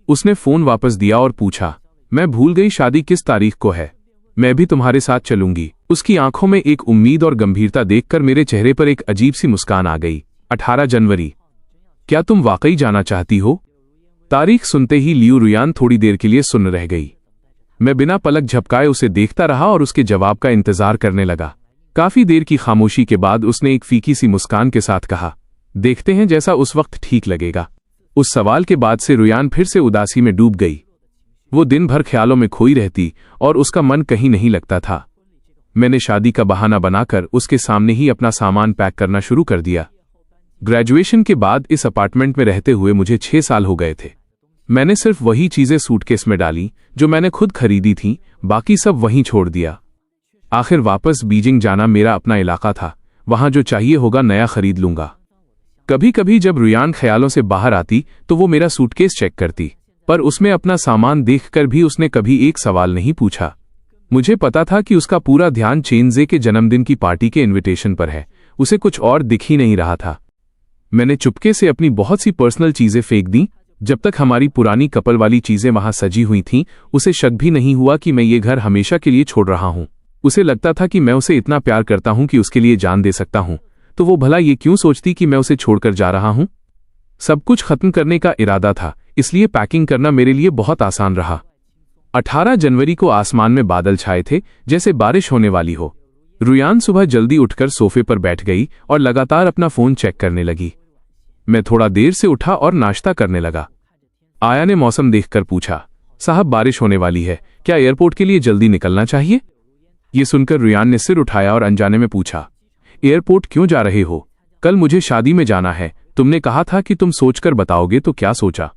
उसने फोन वापस दिया और पूछा, मैं भूल गई शादी किस तारीख को है? मैं भी तुम्हारे साथ चलूंगी। उसकी आंखों में एक उम्मीद और गंभीरता देखकर मेरे चेहरे पर एक अजीब सी मुस्कान आ गई। 18 जनवरी। क्या तुम वाकई जाना चाहती हो? तारीख सुनते ही लियू रुयान थोड़ी देर के लिए सुन्न रह गई। मैं बिना पलक झपकाए उसे देखता रहा और उसके जवाब का इंतजार करने लगा। काफी देर की खामोशी के बाद उसने एक फीकी सी मुस्कान के साथ कहा, देखते हैं जैसा उस वक्त ठीक लगेगा। उस सवाल के बाद से रुयान फिर से उदासी में डूब गई। वो दिन भर ख्यालों में खोई रहती और उसका मन कहीं नहीं लगता था। मैंने शादी का बहाना बनाकर उसके सामने ही अपना सामान पैक करना शुरू कर दिया। ग्रेजुएशन के बाद इस अपार्टमेंट में रहते हुए मुझे 6 साल हो गए थे। मैंने सिर्फ वही चीजें सूटकेस में डाली जो मैंने खुद खरीदी थी, बाकी सब वहीं छोड़ दिया। आखिर वापस बीजिंग जाना मेरा अपना इलाका था, वहां जो चाहिए होगा नया खरीद लूंगा। कभी कभी जब रुयान ख्यालों से बाहर आती तो वो मेरा सूटकेस चेक करती, पर उसमें अपना सामान देखकर भी उसने कभी एक सवाल नहीं पूछा। मुझे पता था कि उसका पूरा ध्यान चेनजे के जन्मदिन की पार्टी के इनविटेशन पर है, उसे कुछ और दिख ही नहीं रहा था। मैंने चुपके से अपनी बहुत सी पर्सनल चीजें फेंक दी। जब तक हमारी पुरानी कपल वाली चीजें वहां सजी हुई थीं, उसे शक भी नहीं हुआ कि मैं ये घर हमेशा के लिए छोड़ रहा हूं। उसे लगता था कि मैं उसे इतना प्यार करता हूं कि उसके लिए जान दे सकता हूं, तो वो भला ये क्यों सोचती कि मैं उसे छोड़कर जा रहा हूं। सब कुछ खत्म करने का इरादा था, इसलिए पैकिंग करना मेरे लिए बहुत आसान रहा। 18 जनवरी को आसमान में बादल छाए थे, जैसे बारिश होने वाली हो। रुयान सुबह जल्दी उठकर सोफे पर बैठ गई और लगातार अपना फोन चेक करने लगी। मैं थोड़ा देर से उठा और नाश्ता करने लगा। आया ने मौसम देखकर पूछा, साहब बारिश होने वाली है, क्या एयरपोर्ट के लिए जल्दी निकलना चाहिए? ये सुनकर रुयान ने सिर उठाया और अनजाने में पूछा, एयरपोर्ट क्यों जा रहे हो? कल मुझे शादी में जाना है, तुमने कहा था कि तुम सोचकर बताओगे, तो क्या सोचा?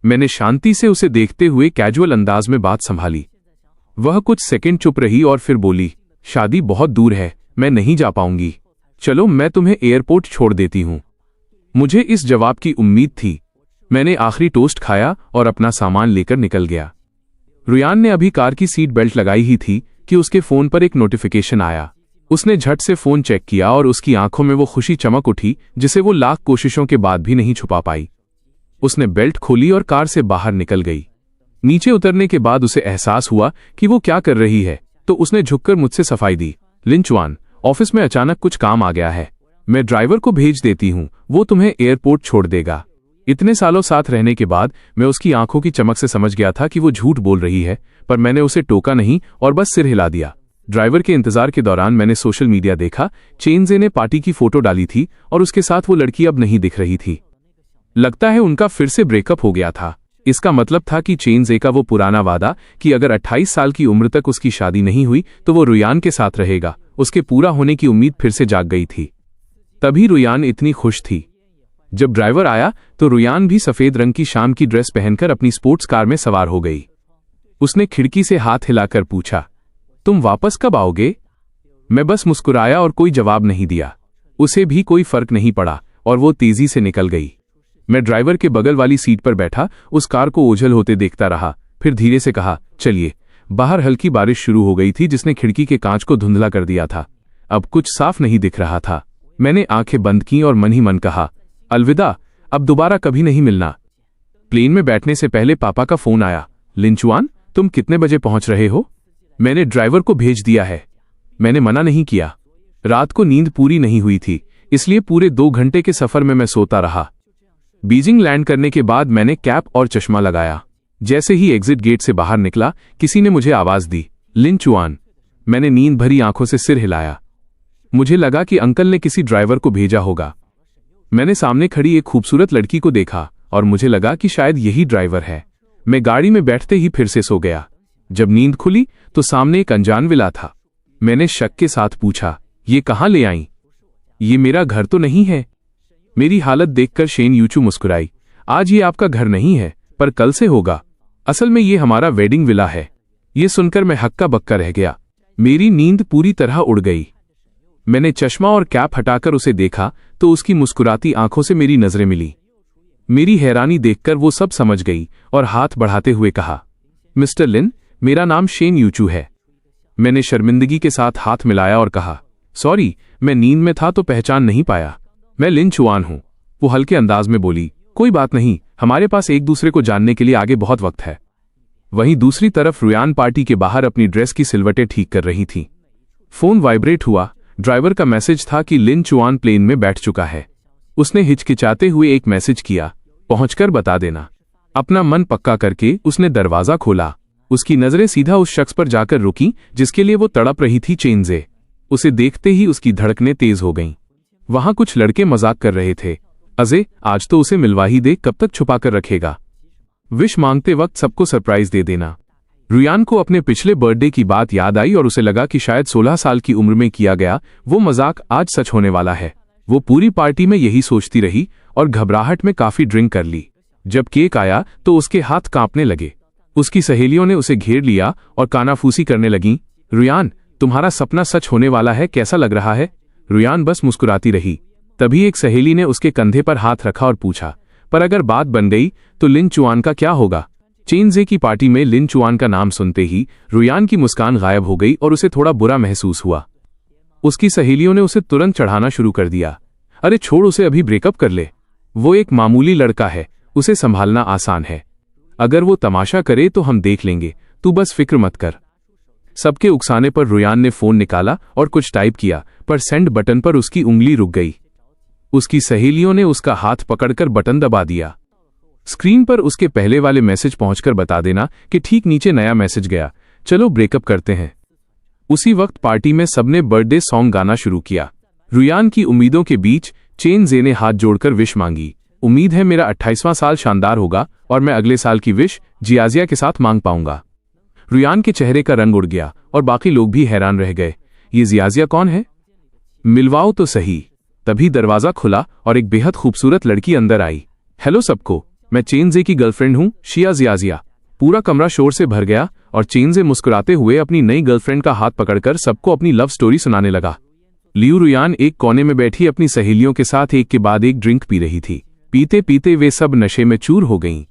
मैंने शांति से उसे देखते हुए कैजुअल अंदाज में बात संभाली। वह कुछ सेकंड चुप रही और फिर बोली, शादी बहुत दूर है, मैं नहीं जा पाऊंगी। चलो मैं तुम्हें एयरपोर्ट छोड़ देती हूं। मुझे इस जवाब की उम्मीद थी। मैंने आखिरी टोस्ट खाया और अपना सामान लेकर निकल गया। रुयान ने अभी कार की सीट बेल्ट लगाई ही थी कि उसके फोन पर एक नोटिफिकेशन आया। उसने झट से फोन चेक किया और उसकी आंखों में वो खुशी चमक उठी जिसे वो लाख कोशिशों के बाद भी नहीं छुपा पाई। उसने बेल्ट खोली और कार से बाहर निकल गई। नीचे उतरने के बाद उसे एहसास हुआ कि वो क्या कर रही है, तो उसने झुककर मुझसे सफाई दी, लिंचुआन, ऑफिस में अचानक कुछ काम आ गया है, मैं ड्राइवर को भेज देती हूं, वो तुम्हें एयरपोर्ट छोड़ देगा। इतने सालों साथ रहने के बाद मैं उसकी आंखों की चमक से समझ गया था कि वो झूठ बोल रही है, पर मैंने उसे टोका नहीं और बस सिर हिला दिया। ड्राइवर के इंतजार के दौरान मैंने सोशल मीडिया देखा, चेनजे ने पार्टी की फोटो डाली थी और उसके साथ वो लड़की अब नहीं दिख रही थी। लगता है उनका फिर से ब्रेकअप हो गया था। इसका मतलब था कि चेनजे का वो पुराना वादा कि अगर 28 साल की उम्र तक उसकी शादी नहीं हुई तो वो रुयान के साथ रहेगा, उसके पूरा होने की उम्मीद फिर से जाग गई थी। तभी रुयान इतनी खुश थी। जब ड्राइवर आया तो रुयान भी सफेद रंग की शाम की ड्रेस पहनकर अपनी स्पोर्ट्स कार में सवार हो गई। उसने खिड़की से हाथ हिलाकर पूछा, तुम वापस कब आओगे? मैं बस मुस्कुराया और कोई जवाब नहीं दिया। उसे भी कोई फर्क नहीं पड़ा और वो तेजी से निकल गई। मैं ड्राइवर के बगल वाली सीट पर बैठा उस कार को ओझल होते देखता रहा, फिर धीरे से कहा, चलिए। बाहर हल्की बारिश शुरू हो गई थी जिसने खिड़की के कांच को धुंधला कर दिया था। अब कुछ साफ नहीं दिख रहा था। मैंने आंखें बंद की और मन ही मन कहा, अलविदा, अब दोबारा कभी नहीं मिलना। प्लेन में बैठने से पहले पापा का फोन आया, लिंचुआन, तुम कितने बजे पहुंच रहे हो? मैंने ड्राइवर को भेज दिया है। मैंने मना नहीं किया। रात को नींद पूरी नहीं हुई थी, इसलिए पूरे 2 घंटे के सफर में मैं सोता रहा। बीजिंग लैंड करने के बाद मैंने कैप और चश्मा लगाया। जैसे ही एग्जिट गेट से बाहर निकला, किसी ने मुझे आवाज दी, लिंचुआन। मैंने नींद भरी आंखों से सिर हिलाया। मुझे लगा कि अंकल ने किसी ड्राइवर को भेजा होगा। मैंने सामने खड़ी एक खूबसूरत लड़की को देखा और मुझे लगा कि शायद यही ड्राइवर है। मैं गाड़ी में बैठते ही फिर से सो गया। जब नींद खुली तो सामने एक अनजान विला था। मैंने शक के साथ पूछा, ये कहाँ ले आई? ये मेरा घर तो नहीं है। मेरी हालत देखकर शेन यूचू मुस्कुराई, आज ये आपका घर नहीं है, पर कल से होगा। असल में ये हमारा वेडिंग विला है। ये सुनकर मैं हक्का बक्का रह गया। मेरी नींद पूरी तरह उड़ गई। मैंने चश्मा और कैप हटाकर उसे देखा तो उसकी मुस्कुराती आंखों से मेरी नजरें मिली। मेरी हैरानी देखकर वो सब समझ गई और हाथ बढ़ाते हुए कहा, मिस्टर लिन, मेरा नाम शेन यूचू है। मैंने शर्मिंदगी के साथ हाथ मिलाया और कहा, सॉरी, मैं नींद में था तो पहचान नहीं पाया। मैं लिंचुआन हूं। वो हल्के अंदाज में बोली, कोई बात नहीं, हमारे पास एक दूसरे को जानने के लिए आगे बहुत वक्त है। वहीं दूसरी तरफ रुयान पार्टी के बाहर अपनी ड्रेस की सिलवटें ठीक कर रही थी। फोन वाइब्रेट हुआ। ड्राइवर का मैसेज था कि लिंचुआन प्लेन में बैठ चुका है। उसने हिचकिचाते हुए एक मैसेज किया, पहुंचकर बता देना। अपना मन पक्का करके उसने दरवाजा खोला। उसकी नजरें सीधा उस शख्स पर जाकर रुकी जिसके लिए वो तड़प रही थी, चेनजे। उसे देखते ही उसकी धड़कनें तेज हो गईं। वहां कुछ लड़के मजाक कर रहे थे, अजय आज तो उसे मिलवा ही दे, कब तक छुपा कर रखेगा। विश मांगते वक्त सबको सरप्राइज दे देना। रुयान को अपने पिछले बर्थडे की बात याद आई और उसे लगा कि शायद 16 साल की उम्र में किया गया वो मजाक आज सच होने वाला है। वो पूरी पार्टी में यही सोचती रही और घबराहट में काफी ड्रिंक कर ली। जब केक आया तो उसके हाथ कांपने लगे। उसकी सहेलियों ने उसे घेर लिया और कानाफूसी करने लगीं। रुयान, तुम्हारा सपना सच होने वाला है, कैसा लग रहा है? रुयान बस मुस्कुराती रही। तभी एक सहेली ने उसके कंधे पर हाथ रखा और पूछा, पर अगर बात बन गई तो लिन चुआन का क्या होगा? चेनजे की पार्टी में लिन चुआन का नाम सुनते ही रुयान की मुस्कान गायब हो गई और उसे थोड़ा बुरा महसूस हुआ। उसकी सहेलियों ने उसे तुरंत चढ़ाना शुरू कर दिया। अरे छोड़ उसे, अभी ब्रेकअप कर ले। वो एक मामूली लड़का है, उसे संभालना आसान है। अगर वो तमाशा करे तो हम देख लेंगे, तू बस फिक्र मत कर। सबके उकसाने पर रुयान ने फोन निकाला और कुछ टाइप किया, पर सेंड बटन पर उसकी उंगली रुक गई। उसकी सहेलियों ने उसका हाथ पकड़कर बटन दबा दिया। स्क्रीन पर उसके पहले वाले मैसेज पहुंचकर बता देना कि ठीक नीचे नया मैसेज गया, चलो ब्रेकअप करते हैं। उसी वक्त पार्टी में सबने बर्थडे सॉन्ग गाना शुरू किया। रुयान की उम्मीदों के बीच चेनजे ने हाथ जोड़कर विश मांगी। उम्मीद है मेरा 28वां साल शानदार होगा और मैं अगले साल की विश जियाजिया के साथ मांग पाऊंगा। रुयान के चेहरे का रंग उड़ गया और बाकी लोग भी हैरान रह गए। ये जियाजिया कौन है? मिलवाओ तो सही। तभी दरवाजा खुला और एक बेहद खूबसूरत लड़की अंदर आई। हेलो सबको, मैं चेनजे की गर्लफ्रेंड हूं, शिया जियाजिया। पूरा कमरा शोर से भर गया और चेनजे मुस्कुराते हुए अपनी नई गर्लफ्रेंड का हाथ पकड़कर सबको अपनी लव स्टोरी सुनाने लगा। लियू रुयान एक कोने में बैठी अपनी सहेलियों के साथ एक के बाद एक ड्रिंक पी रही थी। पीते पीते वे सब नशे में चूर हो गईं।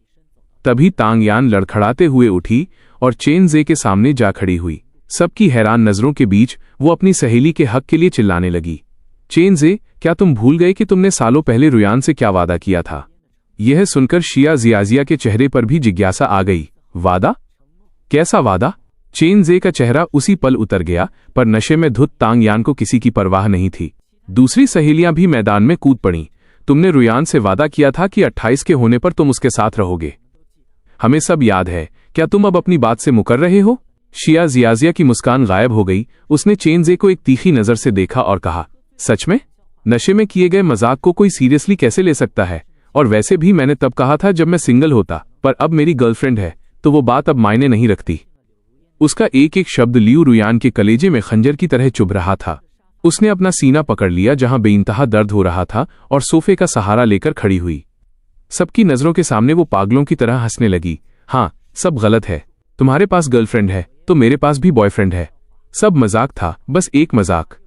तभी तांग यान लड़खड़ाते हुए उठी और चेनजे के सामने जा खड़ी हुई। सबकी हैरान नजरों के बीच वो अपनी सहेली के हक के लिए चिल्लाने लगी, चेनजे, क्या तुम भूल गए कि तुमने सालों पहले रुयान से क्या वादा किया था? यह सुनकर शिया जियाजिया के चेहरे पर भी जिज्ञासा आ गई। वादा? कैसा वादा? चेनजे का चेहरा उसी पल उतर गया, पर नशे में धुत तांग यान को किसी की परवाह नहीं थी। दूसरी सहेलियां भी मैदान में कूद पड़ीं। तुमने रुयान से वादा किया था कि 28 के होने पर तुम उसके साथ रहोगे। हमें सब याद है, क्या तुम अब अपनी बात से मुकर रहे हो? शिया जियाजिया की मुस्कान गायब हो गई। उसने चेनजे को एक तीखी नजर से देखा और कहा, सच में? नशे में किए गए मजाक को कोई सीरियसली कैसे ले सकता है? और वैसे भी मैंने तब कहा था जब मैं सिंगल होता, पर अब मेरी गर्लफ्रेंड है तो वो बात अब मायने नहीं रखती। उसका एक एक शब्द लियू रुयान के कलेजे में खंजर की तरह चुभ रहा था। उसने अपना सीना पकड़ लिया जहां बेइंतहा दर्द हो रहा था और सोफे का सहारा लेकर खड़ी हुई। सबकी नजरों के सामने वो पागलों की तरह हंसने लगी। हाँ, सब गलत है। तुम्हारे पास गर्लफ्रेंड है तो मेरे पास भी बॉयफ्रेंड है। सब मजाक था, बस एक मजाक।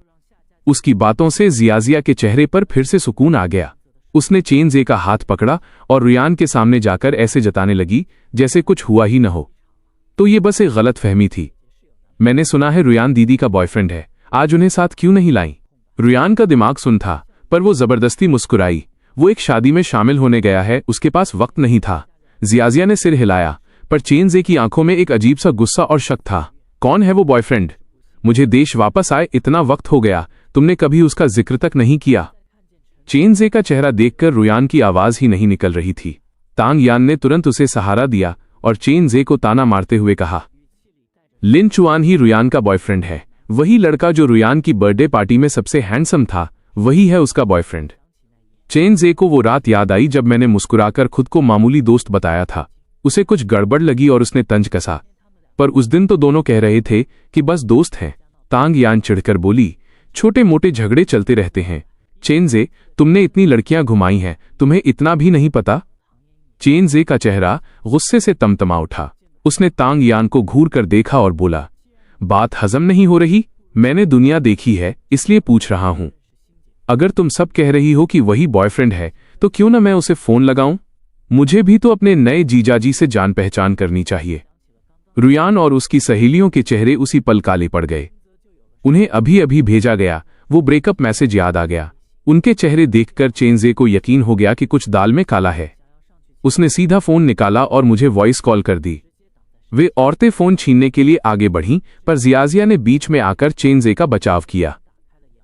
उसकी बातों से जियाजिया के चेहरे पर फिर से सुकून आ गया। उसने चेनजे का हाथ पकड़ा और रुयान के सामने जाकर ऐसे जताने लगी जैसे कुछ हुआ ही न हो। तो ये बस एक गलत फहमी थी। मैंने सुना है रुयान दीदी का बॉयफ्रेंड है, आज उन्हें साथ क्यों नहीं लाई? रुयान का दिमाग सुन था, पर वो जबरदस्ती मुस्कुराई। वो एक शादी में शामिल होने गया है, उसके पास वक्त नहीं था। जियाजिया ने सिर हिलाया, पर चेनजे की आंखों में एक अजीब सा गुस्सा और शक था। कौन है वो बॉयफ्रेंड? मुझे देश वापस आए इतना वक्त हो गया, तुमने कभी उसका जिक्र तक नहीं किया। चेनजे का चेहरा देखकर रुयान की आवाज ही नहीं निकल रही थी। तांग यान ने तुरंत उसे सहारा दिया और चेनजे को ताना मारते हुए कहा, लिन चुआन ही रुयान का बॉयफ्रेंड है। वही लड़का जो रुयान की बर्थडे पार्टी में सबसे हैंडसम था, वही है उसका बॉयफ्रेंड। चेनजे को वो रात याद आई जब मैंने मुस्कुराकर खुद को मामूली दोस्त बताया था। उसे कुछ गड़बड़ लगी और उसने तंज कसा, पर उस दिन तो दोनों कह रहे थे कि बस दोस्त हैं। तांग यान चिढ़कर बोली, छोटे मोटे झगड़े चलते रहते हैं। चेनजे, तुमने इतनी लड़कियां घुमाई हैं, तुम्हें इतना भी नहीं पता? चेनजे का चेहरा गुस्से से तमतमा उठा। उसने तांग यान को घूर कर देखा और बोला, बात हजम नहीं हो रही? मैंने दुनिया देखी है, इसलिए पूछ रहा हूं। अगर तुम सब कह रही हो कि वही बॉयफ्रेंड है, तो क्यों ना मैं उसे फोन लगाऊं? मुझे भी तो अपने नए जीजाजी से जान पहचान करनी चाहिए। रुयान और उसकी सहेलियों के चेहरे उसी पल काले पड़ गए। उन्हें अभी अभी भेजा गया वो ब्रेकअप मैसेज याद आ गया। उनके चेहरे देखकर चेनजे को यकीन हो गया कि कुछ दाल में काला है। उसने सीधा फोन निकाला और मुझे वॉइस कॉल कर दी। वे औरतें फोन छीनने के लिए आगे बढ़ीं, पर जियाजिया ने बीच में आकर चेनजे का बचाव किया।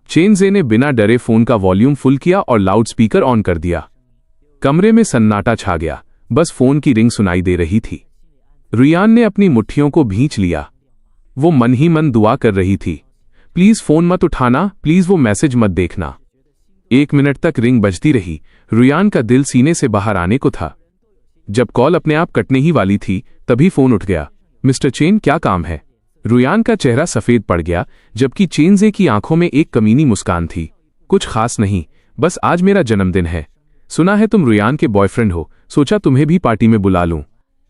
चेनजे ने बिना डरे फोन का वॉल्यूम फुल किया और लाउडस्पीकर ऑन कर दिया। कमरे में सन्नाटा छा गया। बस फोन की रिंग सुनाई दे रही थी। रुयान ने अपनी मुट्ठियों को भींच लिया। वो मन ही मन दुआ कर रही थी, प्लीज फोन मत उठाना, प्लीज वो मैसेज मत देखना। 1 मिनट तक रिंग बजती रही। रुयान का दिल सीने से बाहर आने को था। जब कॉल अपने आप कटने ही वाली थी तभी फोन उठ गया। मिस्टर चेन, क्या काम है? रुयान का चेहरा सफेद पड़ गया, जबकि चेनजे की आंखों में एक कमीनी मुस्कान थी। कुछ खास नहीं, बस आज मेरा जन्मदिन है। सुना है तुम रुयान के बॉयफ्रेंड हो, सोचा तुम्हें भी पार्टी में बुला लूं।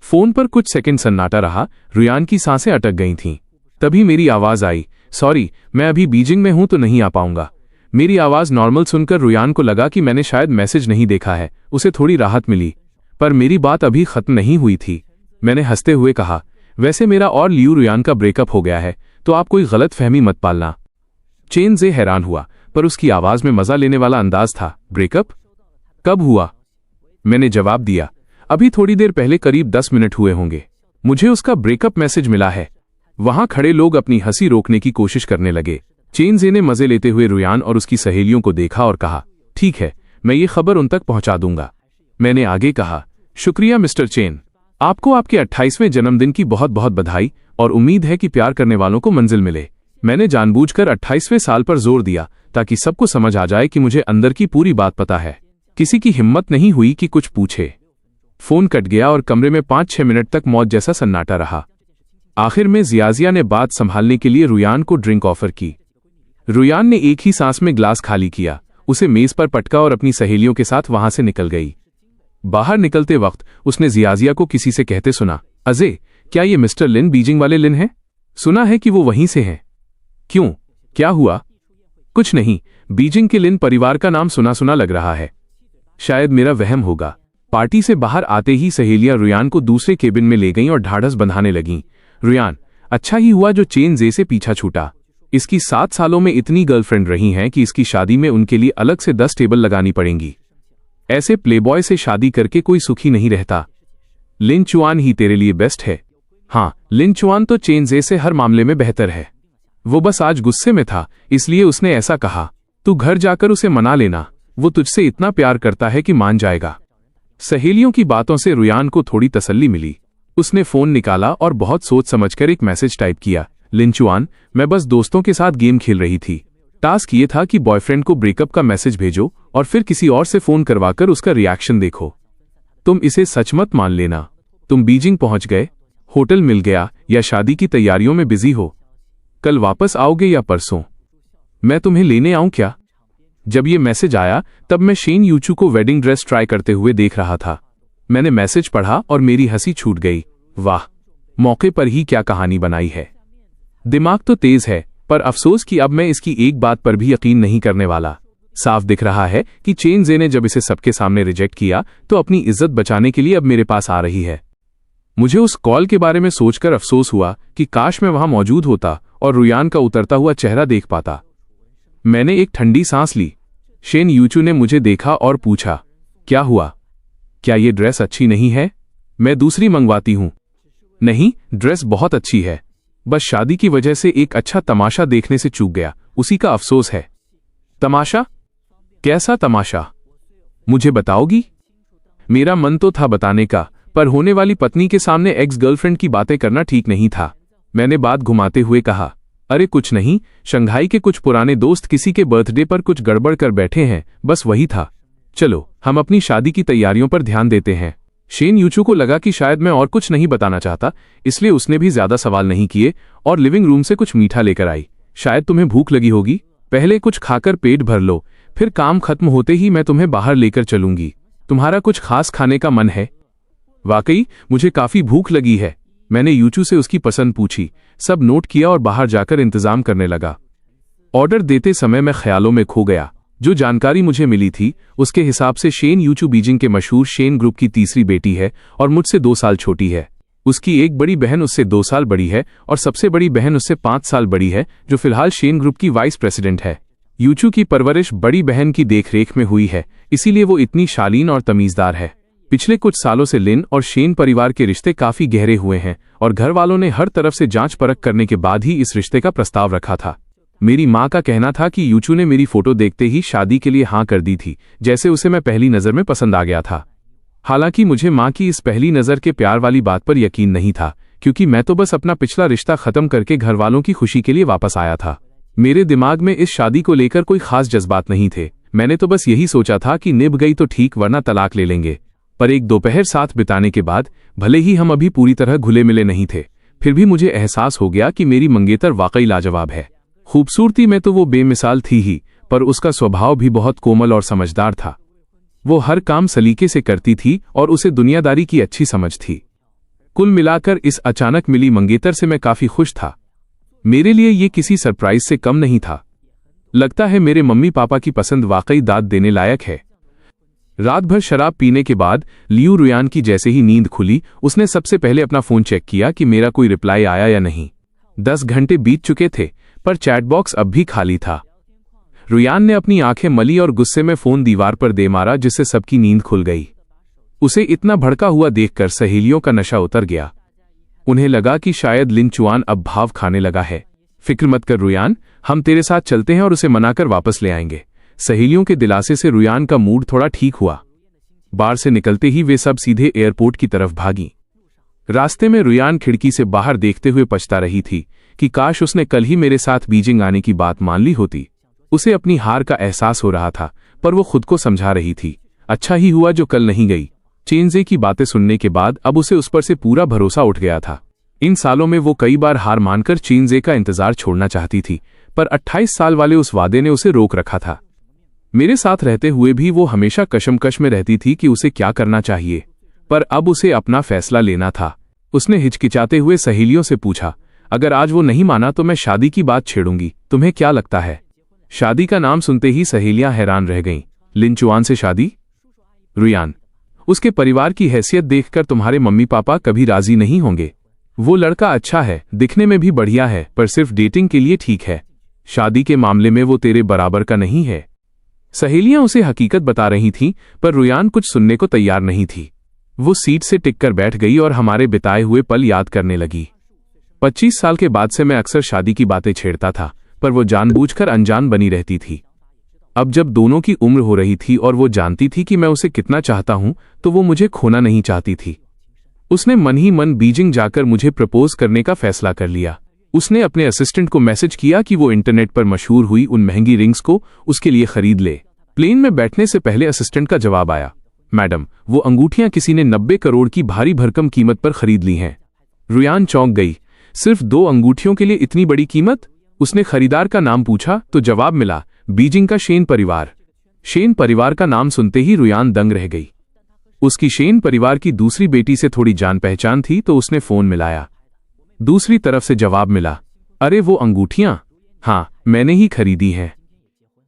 फोन पर कुछ सेकंड सन्नाटा रहा। रुयान की सांसें अटक गई थीं। तभी मेरी आवाज आई, सॉरी, मैं अभी बीजिंग में हूं तो नहीं आ पाऊंगा। मेरी आवाज नॉर्मल सुनकर रुयान को लगा कि मैंने शायद मैसेज नहीं देखा है। उसे थोड़ी राहत मिली, पर मेरी बात अभी खत्म नहीं हुई थी। मैंने हंसते हुए कहा, वैसे मेरा और लियू रुयान का ब्रेकअप हो गया है, तो आप कोई गलत फहमी मत पालना। चेनजे हैरान हुआ, पर उसकी आवाज में मजा लेने वाला अंदाज था। ब्रेकअप कब हुआ? मैंने जवाब दिया, अभी थोड़ी देर पहले, करीब 10 मिनट हुए होंगे। मुझे उसका ब्रेकअप मैसेज मिला है। वहां खड़े लोग अपनी हंसी रोकने की कोशिश करने लगे। चेनजे ने मजे लेते हुए रुयान और उसकी सहेलियों को देखा और कहा, ठीक है, मैं ये खबर उन तक पहुंचा दूंगा। मैंने आगे कहा, शुक्रिया मिस्टर चेन, आपको आपके 28वें जन्मदिन की बहुत बहुत बधाई, और उम्मीद है कि प्यार करने वालों को मंजिल मिले। मैंने जानबूझकर 28वें साल पर जोर दिया ताकि सबको समझ आ जाए कि मुझे अंदर की पूरी बात पता है। किसी की हिम्मत नहीं हुई कि कुछ पूछे। फोन कट गया और कमरे में 5-6 मिनट तक मौत जैसा सन्नाटा रहा। आखिर में जियाजिया ने बात संभालने के लिए रुयान को ड्रिंक ऑफर की। रुयान ने एक ही सांस में ग्लास खाली किया, उसे मेज पर पटका और अपनी सहेलियों के साथ वहां से निकल गई। बाहर निकलते वक्त उसने जियाजिया को किसी से कहते सुना, अजय, क्या ये मिस्टर लिन, बीजिंग वाले लिन हैं? सुना है कि वो वहीं से हैं। क्यों, क्या हुआ? कुछ नहीं, बीजिंग के लिन परिवार का नाम सुना सुना लग रहा है। शायद मेरा वहम होगा। पार्टी से बाहर आते ही सहेलियां रुयान को दूसरे केबिन में ले गईं और ढाढ़स बंधाने लगीं। रुयान, अच्छा ही हुआ जो चेनजे से पीछा छूटा। इसकी 7 सालों में इतनी गर्लफ्रेंड रही हैं कि इसकी शादी में उनके लिए अलग से 10 टेबल लगानी पड़ेंगी। ऐसे प्लेबॉय से शादी करके कोई सुखी नहीं रहता। लिन चुआन ही तेरे लिए बेस्ट है। हाँ, लिन चुआन तो चेनजे से हर मामले में बेहतर है। वो बस आज गुस्से में था, इसलिए उसने ऐसा कहा। तू घर जाकर उसे मना लेना, वो तुझसे इतना प्यार करता है कि मान जाएगा। सहेलियों की बातों से रुयान को थोड़ी तसल्ली मिली। उसने फोन निकाला और बहुत सोच समझकर एक मैसेज टाइप किया, लिन चुआन, मैं बस दोस्तों के साथ गेम खेल रही थी। टास्क ये था कि बॉयफ्रेंड को ब्रेकअप का मैसेज भेजो और फिर किसी और से फोन करवाकर उसका रिएक्शन देखो। तुम इसे सच मत मान लेना। तुम बीजिंग पहुंच गए, होटल मिल गया या शादी की तैयारियों में बिजी हो। कल वापस आओगे या परसों? मैं तुम्हें लेने आऊं क्या? जब ये मैसेज आया तब मैं शेन यूचू को वेडिंग ड्रेस ट्राई करते हुए देख रहा था। मैंने मैसेज पढ़ा और मेरी हंसी छूट गई। वाह, मौके पर ही क्या कहानी बनाई है। दिमाग तो तेज है, पर अफसोस कि अब मैं इसकी एक बात पर भी यकीन नहीं करने वाला। साफ दिख रहा है कि चेनजे ने जब इसे सबके सामने रिजेक्ट किया तो अपनी इज्जत बचाने के लिए अब मेरे पास आ रही है। मुझे उस कॉल के बारे में सोचकर अफसोस हुआ कि काश मैं वहां मौजूद होता और रुयान का उतरता हुआ चेहरा देख पाता। मैंने एक ठंडी सांस ली। शेन यूचू ने मुझे देखा और पूछा, क्या हुआ? क्या ये ड्रेस अच्छी नहीं है? मैं दूसरी मंगवाती हूं। नहीं, ड्रेस बहुत अच्छी है, बस शादी की वजह से एक अच्छा तमाशा देखने से चूक गया, उसी का अफसोस है। तमाशा? कैसा तमाशा? मुझे बताओगी? मेरा मन तो था बताने का, पर होने वाली पत्नी के सामने एक्स गर्लफ्रेंड की बातें करना ठीक नहीं था। मैंने बात घुमाते हुए कहा, अरे कुछ नहीं, शंघाई के कुछ पुराने दोस्त किसी के बर्थडे पर कुछ गड़बड़ कर बैठे हैं, बस वही था। चलो हम अपनी शादी की तैयारियों पर ध्यान देते हैं। शेन यूचू को लगा कि शायद मैं और कुछ नहीं बताना चाहता, इसलिए उसने भी ज्यादा सवाल नहीं किए और लिविंग रूम से कुछ मीठा लेकर आई। शायद तुम्हें भूख लगी होगी, पहले कुछ खाकर पेट भर लो, फिर काम खत्म होते ही मैं तुम्हें बाहर लेकर चलूंगी। तुम्हारा कुछ खास खाने का मन है? वाकई मुझे काफी भूख लगी है। मैंने यूचू से उसकी पसंद पूछी, सब नोट किया और बाहर जाकर इंतजाम करने लगा। ऑर्डर देते समय मैं ख्यालों में खो गया। जो जानकारी मुझे मिली थी उसके हिसाब से शेन यूचू बीजिंग के मशहूर शेन ग्रुप की तीसरी बेटी है और मुझसे 2 साल छोटी है। उसकी एक बड़ी बहन उससे 2 साल बड़ी है और सबसे बड़ी बहन उससे 5 साल बड़ी है, जो फिलहाल शेन ग्रुप की वाइस प्रेसिडेंट है। यूचू की परवरिश बड़ी बहन की देखरेख में हुई है, इसीलिए वो इतनी शालीन और तमीजदार है। पिछले कुछ सालों से लिन और शेन परिवार के रिश्ते काफी गहरे हुए हैं और घर वालों ने हर तरफ से जांच परख करने के बाद ही इस रिश्ते का प्रस्ताव रखा था। मेरी माँ का कहना था कि यूचू ने मेरी फोटो देखते ही शादी के लिए हाँ कर दी थी, जैसे उसे मैं पहली नजर में पसंद आ गया था। हालांकि मुझे माँ की इस पहली नज़र के प्यार वाली बात पर यकीन नहीं था, क्योंकि मैं तो बस अपना पिछला रिश्ता खत्म करके घर वालों की खुशी के लिए वापस आया था। मेरे दिमाग में इस शादी को लेकर कोई खास जज्बात नहीं थे। मैंने तो बस यही सोचा था कि निभ गई तो ठीक, वरना तलाक ले लेंगे। पर एक दोपहर साथ बिताने के बाद, भले ही हम अभी पूरी तरह घुले मिले नहीं थे, फिर भी मुझे एहसास हो गया कि मेरी मंगेतर वाकई लाजवाब है। खूबसूरती में तो वो बेमिसाल थी ही, पर उसका स्वभाव भी बहुत कोमल और समझदार था। वो हर काम सलीके से करती थी और उसे दुनियादारी की अच्छी समझ थी। कुल मिलाकर इस अचानक मिली मंगेतर से मैं काफी खुश था। मेरे लिए ये किसी सरप्राइज से कम नहीं था। लगता है मेरे मम्मी पापा की पसंद वाकई दाद देने लायक है। रात भर शराब पीने के बाद लियू रुयान की जैसे ही नींद खुली, उसने सबसे पहले अपना फोन चेक किया कि मेरा कोई रिप्लाई आया या नहीं। 10 घंटे बीत चुके थे, पर चैट बॉक्स अब भी खाली था। रुयान ने अपनी आंखें मली और गुस्से में फोन दीवार पर दे मारा, जिससे सबकी नींद खुल गई। उसे इतना भड़का हुआ देखकर सहेलियों का नशा उतर गया। उन्हें लगा कि शायद लिन चुआन अब भाव खाने लगा है। फिक्र मत कर रुयान, हम तेरे साथ चलते हैं और उसे मनाकर वापस ले आएंगे। सहेलियों के दिलासे से रुयान का मूड थोड़ा ठीक हुआ। बार से निकलते ही वे सब सीधे एयरपोर्ट की तरफ भागी। रास्ते में रुयान खिड़की से बाहर देखते हुए पछता रही थी कि काश उसने कल ही मेरे साथ बीजिंग आने की बात मान ली होती। उसे अपनी हार का एहसास हो रहा था, पर वो खुद को समझा रही थी, अच्छा ही हुआ जो कल नहीं गई। चेंजे की बातें सुनने के बाद अब उसे उस पर से पूरा भरोसा उठ गया था। इन सालों में वो कई बार हार मानकर चेंजे का इंतजार छोड़ना चाहती थी, पर 28 साल वाले उस वादे ने उसे रोक रखा था। मेरे साथ रहते हुए भी वो हमेशा कशमकश में रहती थी कि उसे क्या करना चाहिए, पर अब उसे अपना फैसला लेना था। उसने हिचकिचाते हुए सहेलियों से पूछा, अगर आज वो नहीं माना तो मैं शादी की बात छेड़ूंगी, तुम्हें क्या लगता है? शादी का नाम सुनते ही सहेलियां हैरान रह गईं। लिन चुआन से शादी? रुयान, उसके परिवार की हैसियत देखकर तुम्हारे मम्मी पापा कभी राजी नहीं होंगे। वो लड़का अच्छा है, दिखने में भी बढ़िया है, पर सिर्फ डेटिंग के लिए ठीक है। शादी के मामले में वो तेरे बराबर का नहीं है। सहेलियां उसे हकीकत बता रही थीं, पर रुयान कुछ सुनने को तैयार नहीं थी। वो सीट से टिककर बैठ गई और हमारे बिताए हुए पल याद करने लगी। 25 साल के बाद से मैं अक्सर शादी की बातें छेड़ता था, पर वो जानबूझकर अनजान बनी रहती थी। अब जब दोनों की उम्र हो रही थी और वो जानती थी कि मैं उसे कितना चाहता हूं, तो वो मुझे खोना नहीं चाहती थी। उसने मन ही मन बीजिंग जाकर मुझे प्रपोज करने का फैसला कर लिया। उसने अपने असिस्टेंट को मैसेज किया कि वो इंटरनेट पर मशहूर हुई उन महंगी रिंग्स को उसके लिए खरीद ले। प्लेन में बैठने से पहले असिस्टेंट का जवाब आया, मैडम, वो अंगूठियां किसी ने 90 करोड़ की भारी भरकम कीमत पर खरीद ली हैं। रुयान चौंक गई। सिर्फ 2 अंगूठियों के लिए इतनी बड़ी कीमत? उसने खरीदार का नाम पूछा तो जवाब मिला, बीजिंग का शेन परिवार। शेन परिवार का नाम सुनते ही रुयान दंग रह गई। उसकी शेन परिवार की दूसरी बेटी से थोड़ी जान पहचान थी, तो उसने फोन मिलाया। दूसरी तरफ से जवाब मिला, अरे वो अंगूठियां? हाँ, मैंने ही खरीदी हैं।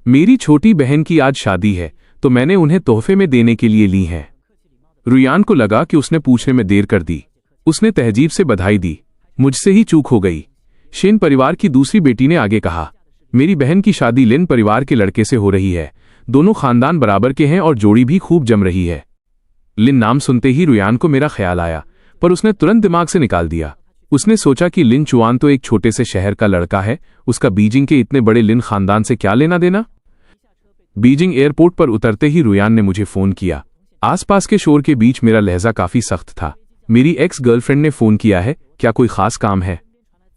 मेरी छोटी बहन की आज शादी है, तो मैंने उन्हें तोहफे में देने के लिए ली हैं। रुयान को लगा कि उसने पूछने में देर कर दी। उसने तहजीब से बधाई दी, मुझसे ही चूक हो गई। शेन परिवार की दूसरी बेटी ने आगे कहा, मेरी बहन की शादी लिन परिवार के लड़के से हो रही है। दोनों खानदान बराबर के हैं और जोड़ी भी खूब जम रही है। लिन नाम सुनते ही रुयान को मेरा ख्याल आया, पर उसने तुरंत दिमाग से निकाल दिया। उसने सोचा कि लिन चुआन तो एक छोटे से शहर का लड़का है, उसका बीजिंग के इतने बड़े लिन खानदान से क्या लेना देना। बीजिंग एयरपोर्ट पर उतरते ही रुयान ने मुझे फोन किया। आसपास के शोर के बीच मेरा लहजा काफी सख्त था। मेरी एक्स गर्लफ्रेंड ने फोन किया है, क्या कोई खास काम है?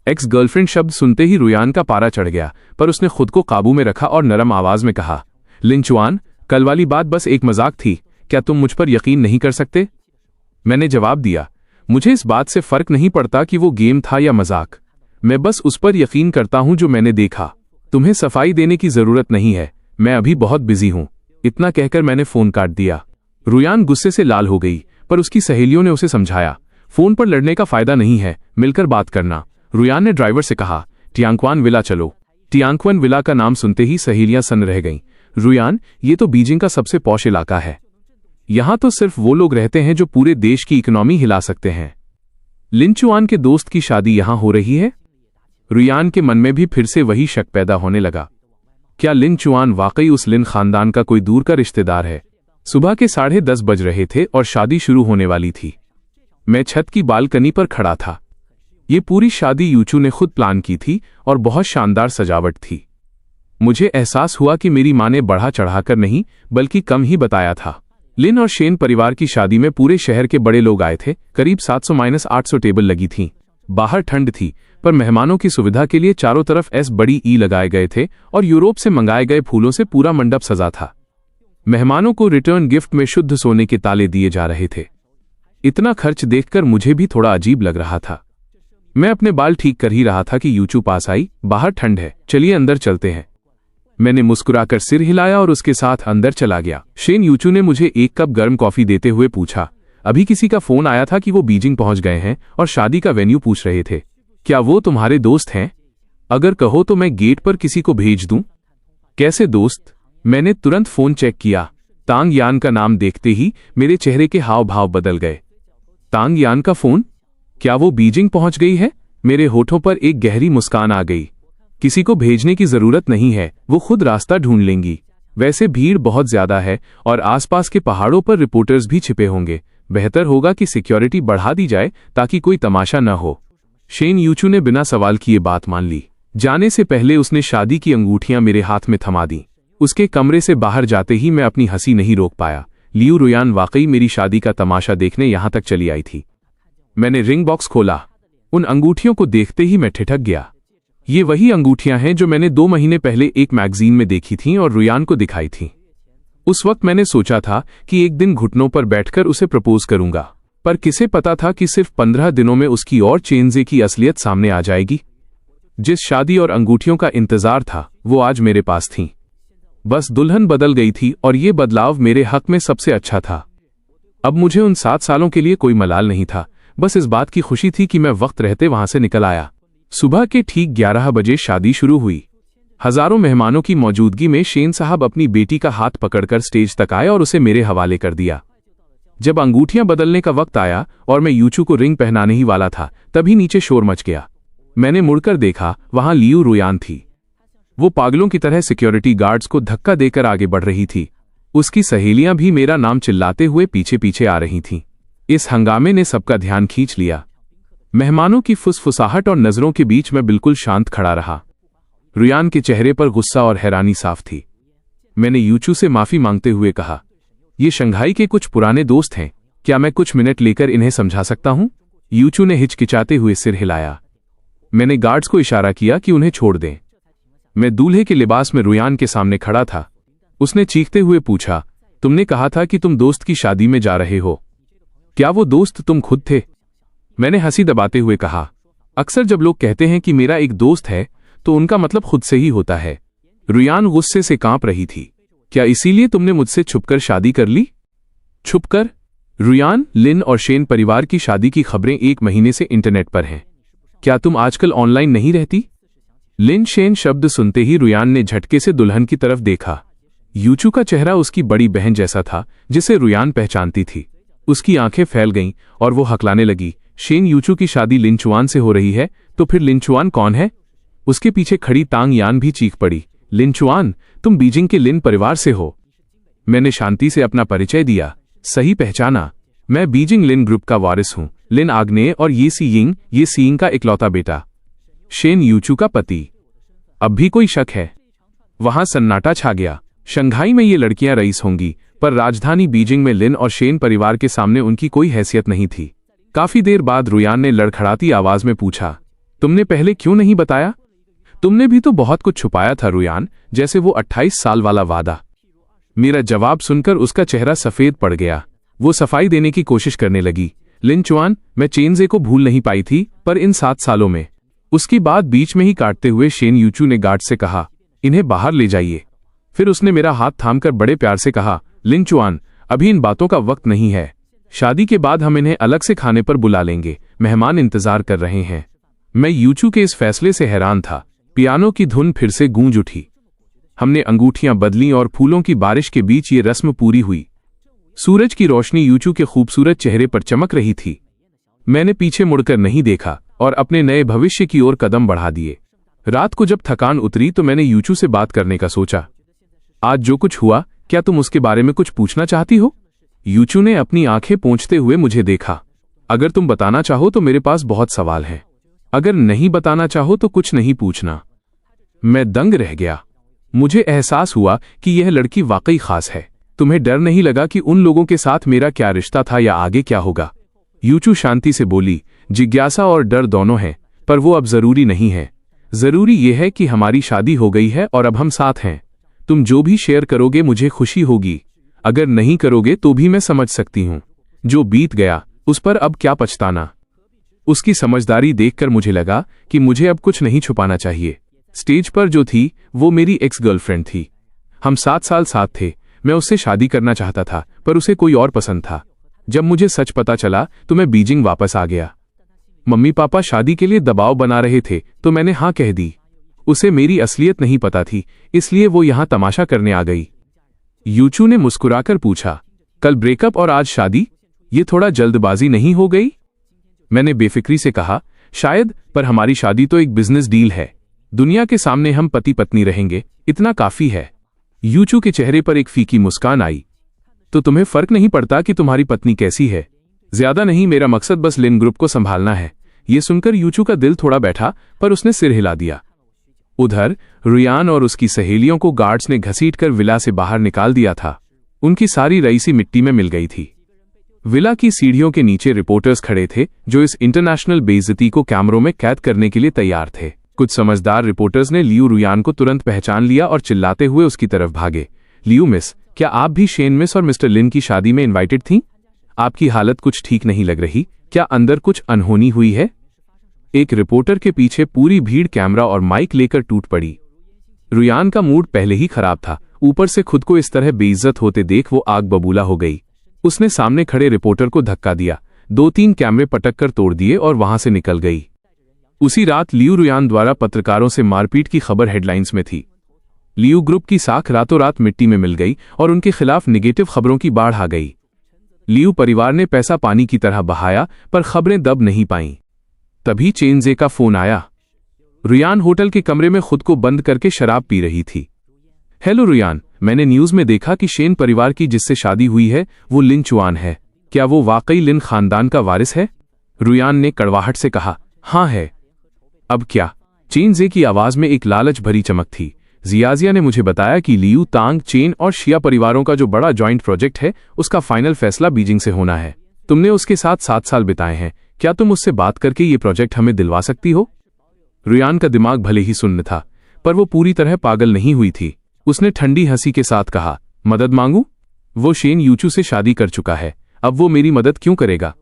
एक्स गर्लफ्रेंड शब्द सुनते ही रुयान का पारा चढ़ गया, पर उसने खुद को काबू में रखा और नरम आवाज में कहा, लिन चुआन, कल वाली बात बस एक मजाक थी, क्या तुम मुझ पर यकीन नहीं कर सकते? मैंने जवाब दिया, मुझे इस बात से फर्क नहीं पड़ता कि वो गेम था या मजाक। मैं बस उस पर यकीन करता हूं जो मैंने देखा। तुम्हें सफाई देने की जरूरत नहीं है, मैं अभी बहुत बिजी हूं। इतना कहकर मैंने फोन काट दिया। रुयान गुस्से से लाल हो गई, पर उसकी सहेलियों ने उसे समझाया, फोन पर लड़ने का फायदा नहीं है, मिलकर बात करना। रुयान ने ड्राइवर से कहा, टियांक्वान विला चलो। टियांक्वान विला का नाम सुनते ही सहेलियां सन्न रह गईं। रुयान, ये तो बीजिंग का सबसे पॉश इलाका है। यहां तो सिर्फ वो लोग रहते हैं जो पूरे देश की इकोनॉमी हिला सकते हैं। लिन चुआन के दोस्त की शादी यहां हो रही है? रुयान के मन में भी फिर से वही शक पैदा होने लगा। क्या लिन चुआन वाकई उस लिन खानदान का कोई दूर का रिश्तेदार है? सुबह के 10:30 बज रहे थे और शादी शुरू होने वाली थी। मैं छत की बालकनी पर खड़ा था। ये पूरी शादी यूचू ने खुद प्लान की थी और बहुत शानदार सजावट थी। मुझे एहसास हुआ कि मेरी मां ने बढ़ा चढ़ाकर नहीं, बल्कि कम ही बताया था। लिन और शेन परिवार की शादी में पूरे शहर के बड़े लोग आए थे। करीब 700-800 टेबल लगी थीं। बाहर ठंड थी, पर मेहमानों की सुविधा के लिए चारों तरफ बड़ी ई लगाए गए थे और यूरोप से मंगाए गए फूलों से पूरा मंडप सजा था। मेहमानों को रिटर्न गिफ्ट में शुद्ध सोने के ताले दिए जा रहे थे। इतना खर्च देखकर मुझे भी थोड़ा अजीब लग रहा था। मैं अपने बाल ठीक कर ही रहा था कि यूचू पास आई। बाहर ठंड है, चलिए अंदर चलते हैं। मैंने मुस्कुराकर सिर हिलाया और उसके साथ अंदर चला गया। शेन यूचू ने मुझे एक कप गर्म कॉफी देते हुए पूछा, अभी किसी का फोन आया था कि वो बीजिंग पहुंच गए हैं और शादी का वेन्यू पूछ रहे थे। क्या वो तुम्हारे दोस्त हैं? अगर कहो तो मैं गेट पर किसी को भेज दूं। कैसे दोस्त? मैंने तुरंत फोन चेक किया। तांग यान का नाम देखते ही मेरे चेहरे के हाव भाव बदल गए। तांग यान का फोन? क्या वो बीजिंग पहुंच गई है? मेरे होठों पर एक गहरी मुस्कान आ गई। किसी को भेजने की जरूरत नहीं है, वो खुद रास्ता ढूंढ लेंगी। वैसे भीड़ बहुत ज्यादा है और आसपास के पहाड़ों पर रिपोर्टर्स भी छिपे होंगे। बेहतर होगा कि सिक्योरिटी बढ़ा दी जाए ताकि कोई तमाशा न हो। शेन यूचू ने बिना सवाल किए बात मान ली। जाने से पहले उसने शादी की अंगूठियां मेरे हाथ में थमा दी। उसके कमरे से बाहर जाते ही मैं अपनी हंसी नहीं रोक पाया। लियू रुयान वाकई मेरी शादी का तमाशा देखने यहां तक चली आई थी। मैंने रिंग बॉक्स खोला। उन अंगूठियों को देखते ही मैं ठिठक गया। ये वही अंगूठियां हैं जो मैंने 2 महीने पहले एक मैगजीन में देखी थीं और रुयान को दिखाई थीं। उस वक्त मैंने सोचा था कि एक दिन घुटनों पर बैठकर उसे प्रपोज करूंगा, पर किसे पता था कि सिर्फ 15 दिनों में उसकी और चेंजे की असलियत सामने आ जाएगी। जिस शादी और अंगूठियों का इंतजार था वो आज मेरे पास थीं। बस दुल्हन बदल गई थी और ये बदलाव मेरे हक में सबसे अच्छा था। अब मुझे उन 7 सालों के लिए कोई मलाल नहीं था, बस इस बात की खुशी थी कि मैं वक्त रहते वहां से निकल आया। सुबह के ठीक 11 बजे शादी शुरू हुई। हजारों मेहमानों की मौजूदगी में शेन साहब अपनी बेटी का हाथ पकड़कर स्टेज तक आए और उसे मेरे हवाले कर दिया। जब अंगूठियां बदलने का वक्त आया और मैं यूचू को रिंग पहनाने ही वाला था, तभी नीचे शोर मच गया। मैंने मुड़कर देखा, वहां लियू रुयान थी। वो पागलों की तरह सिक्योरिटी गार्ड्स को धक्का देकर आगे बढ़ रही थी। उसकी सहेलियां भी मेरा नाम चिल्लाते हुए पीछे पीछे आ रही थीं। इस हंगामे ने सबका ध्यान खींच लिया। मेहमानों की फुसफुसाहट और नजरों के बीच मैं बिल्कुल शांत खड़ा रहा। रुयान के चेहरे पर गुस्सा और हैरानी साफ थी। मैंने यूचू से माफी मांगते हुए कहा, ये शंघाई के कुछ पुराने दोस्त हैं, क्या मैं कुछ मिनट लेकर इन्हें समझा सकता हूं? यूचू ने हिचकिचाते हुए सिर हिलाया। मैंने गार्ड्स को इशारा किया कि उन्हें छोड़ दें। मैं दूल्हे के लिबास में रुयान के सामने खड़ा था। उसने चीखते हुए पूछा, तुमने कहा था कि तुम दोस्त की शादी में जा रहे हो, क्या वो दोस्त तुम खुद थे? मैंने हंसी दबाते हुए कहा, अक्सर जब लोग कहते हैं कि मेरा एक दोस्त है तो उनका मतलब खुद से ही होता है। रुयान गुस्से से कांप रही थी। क्या इसीलिए तुमने मुझसे छुपकर शादी कर ली? छुपकर? रुयान, लिन और शेन परिवार की शादी की खबरें 1 महीने से इंटरनेट पर हैं। क्या तुम आजकल ऑनलाइन नहीं रहती? लिन शेन शब्द सुनते ही रुयान ने झटके से दुल्हन की तरफ देखा। यूचू का चेहरा उसकी बड़ी बहन जैसा था जिसे रुयान पहचानती थी। उसकी आंखें फैल गईं और वो हकलाने लगी। शेन, यूचू की शादी लिनचुआन से हो रही है, तो फिर लिनचुआन कौन है? उसके पीछे खड़ी तांग यान भी चीख पड़ी, लिनचुआन, तुम बीजिंग के लिन परिवार से हो। मैंने शांति से अपना परिचय दिया। सही पहचाना, मैं बीजिंग लिन ग्रुप का वारिस हूं। लिन आग्नेय और ये सी यिंग, ये सीइंग का इकलौता बेटा, शेन यूचू का पति। अब भी कोई शक है? वहां सन्नाटा छा गया। शंघाई में ये लड़कियां रईस होंगी, पर राजधानी बीजिंग में लिन और शेन परिवार के सामने उनकी कोई हैसियत नहीं थी। काफी देर बाद रुयान ने लड़खड़ाती आवाज में पूछा, तुमने पहले क्यों नहीं बताया? तुमने भी तो बहुत कुछ छुपाया था रुयान, जैसे वो 28 साल वाला वादा। मेरा जवाब सुनकर उसका चेहरा सफेद पड़ गया। वो सफाई देने की कोशिश करने लगी। लिनचुआन, मैं चेनजे को भूल नहीं पाई थी, पर इन 7 सालों में। उसकी बात बीच में ही काटते हुए शेन यूचू ने गार्ड से कहा, इन्हें बाहर ले जाइए। फिर उसने मेरा हाथ थामकर बड़े प्यार से कहा, लिनचुआन, अभी इन बातों का वक्त नहीं है। शादी के बाद हम इन्हें अलग से खाने पर बुला लेंगे, मेहमान इंतजार कर रहे हैं। मैं यूचू के इस फैसले से हैरान था। पियानो की धुन फिर से गूंज उठी। हमने अंगूठियां बदलीं और फूलों की बारिश के बीच ये रस्म पूरी हुई। सूरज की रोशनी यूचू के खूबसूरत चेहरे पर चमक रही थी। मैंने पीछे मुड़कर नहीं देखा और अपने नए भविष्य की ओर कदम बढ़ा दिए। रात को जब थकान उतरी तो मैंने यूचू से बात करने का सोचा। आज जो कुछ हुआ, क्या तुम उसके बारे में कुछ पूछना चाहती हो? यूचू ने अपनी आंखें पोंछते हुए मुझे देखा। अगर तुम बताना चाहो तो मेरे पास बहुत सवाल हैं। अगर नहीं बताना चाहो तो कुछ नहीं पूछना। मैं दंग रह गया। मुझे एहसास हुआ कि यह लड़की वाकई खास है। तुम्हें डर नहीं लगा कि उन लोगों के साथ मेरा क्या रिश्ता था या आगे क्या होगा? यूचू शांति से बोली, जिज्ञासा और डर दोनों हैं, पर वो अब जरूरी नहीं है। जरूरी ये है कि हमारी शादी हो गई है और अब हम साथ हैं। तुम जो भी शेयर करोगे मुझे खुशी होगी, अगर नहीं करोगे तो भी मैं समझ सकती हूं। जो बीत गया उस पर अब क्या पछताना। उसकी समझदारी देखकर मुझे लगा कि मुझे अब कुछ नहीं छुपाना चाहिए। स्टेज पर जो थी वो मेरी एक्स गर्लफ्रेंड थी। हम 7 साल साथ थे। मैं उससे शादी करना चाहता था, पर उसे कोई और पसंद था। जब मुझे सच पता चला तो मैं बीजिंग वापस आ गया। मम्मी पापा शादी के लिए दबाव बना रहे थे तो मैंने हाँ कह दी। उसे मेरी असलियत नहीं पता थी, इसलिए वो यहां तमाशा करने आ गई। यूचू ने मुस्कुराकर पूछा, कल ब्रेकअप और आज शादी, ये थोड़ा जल्दबाजी नहीं हो गई? मैंने बेफिक्री से कहा, शायद, पर हमारी शादी तो एक बिजनेस डील है। दुनिया के सामने हम पति पत्नी रहेंगे, इतना काफी है। यूचू के चेहरे पर एक फीकी मुस्कान आई। तो तुम्हें फर्क नहीं पड़ता कि तुम्हारी पत्नी कैसी है? ज्यादा नहीं, मेरा मकसद बस लिन ग्रुप को संभालना है। ये सुनकर यूचू का दिल थोड़ा बैठा, पर उसने सिर हिला दिया। उधर रुयान और उसकी सहेलियों को गार्ड्स ने घसीटकर विला से बाहर निकाल दिया था। उनकी सारी रईसी मिट्टी में मिल गई थी। विला की सीढ़ियों के नीचे रिपोर्टर्स खड़े थे जो इस इंटरनेशनल बेइज्जती को कैमरों में कैद करने के लिए तैयार थे। कुछ समझदार रिपोर्टर्स ने लियू रुयान को तुरंत पहचान लिया और चिल्लाते हुए उसकी तरफ भागे, लियू मिस, क्या आप भी शेन मिस और मिस्टर लिन की शादी में इनवाइटेड थीं? आपकी हालत कुछ ठीक नहीं लग रही, क्या अंदर कुछ अनहोनी हुई है? एक रिपोर्टर के पीछे पूरी भीड़ कैमरा और माइक लेकर टूट पड़ी। रुयान का मूड पहले ही खराब था, ऊपर से खुद को इस तरह बेइज्जत होते देख वो आग बबूला हो गई। उसने सामने खड़े रिपोर्टर को धक्का दिया, 2-3 कैमरे पटक कर तोड़ दिए और वहां से निकल गई। उसी रात लियू रुयान द्वारा पत्रकारों से मारपीट की खबर हेडलाइंस में थी। लियू ग्रुप की साख रातों रात मिट्टी में मिल गई और उनके खिलाफ निगेटिव खबरों की बाढ़ आ गई। लियू परिवार ने पैसा पानी की तरह बहाया, पर खबरें दब नहीं पाईं। तभी चेनजे का फोन आया। रुयान होटल के कमरे में खुद को बंद करके शराब पी रही थी। हेलो रुयान, मैंने न्यूज में देखा कि शेन परिवार की जिससे शादी हुई है वो लिन चुआन है। क्या वो वाकई लिन खानदान का वारिस है? रुयान ने कड़वाहट से कहा, हाँ है। अब क्या? चेनजे की आवाज में एक लालच भरी चमक थी। जियाजिया ने मुझे बताया कि लियू, तांग, चेन और शिया परिवारों का जो बड़ा जॉइंट प्रोजेक्ट है उसका फाइनल फैसला बीजिंग से होना है। तुमने उसके साथ 7 साल बिताए हैं, क्या तुम उससे बात करके ये प्रोजेक्ट हमें दिलवा सकती हो? रुयान का दिमाग भले ही सुन्न था, पर वो पूरी तरह पागल नहीं हुई थी। उसने ठंडी हंसी के साथ कहा, मदद मांगू? वो शेन यूचू से शादी कर चुका है, अब वो मेरी मदद क्यों करेगा?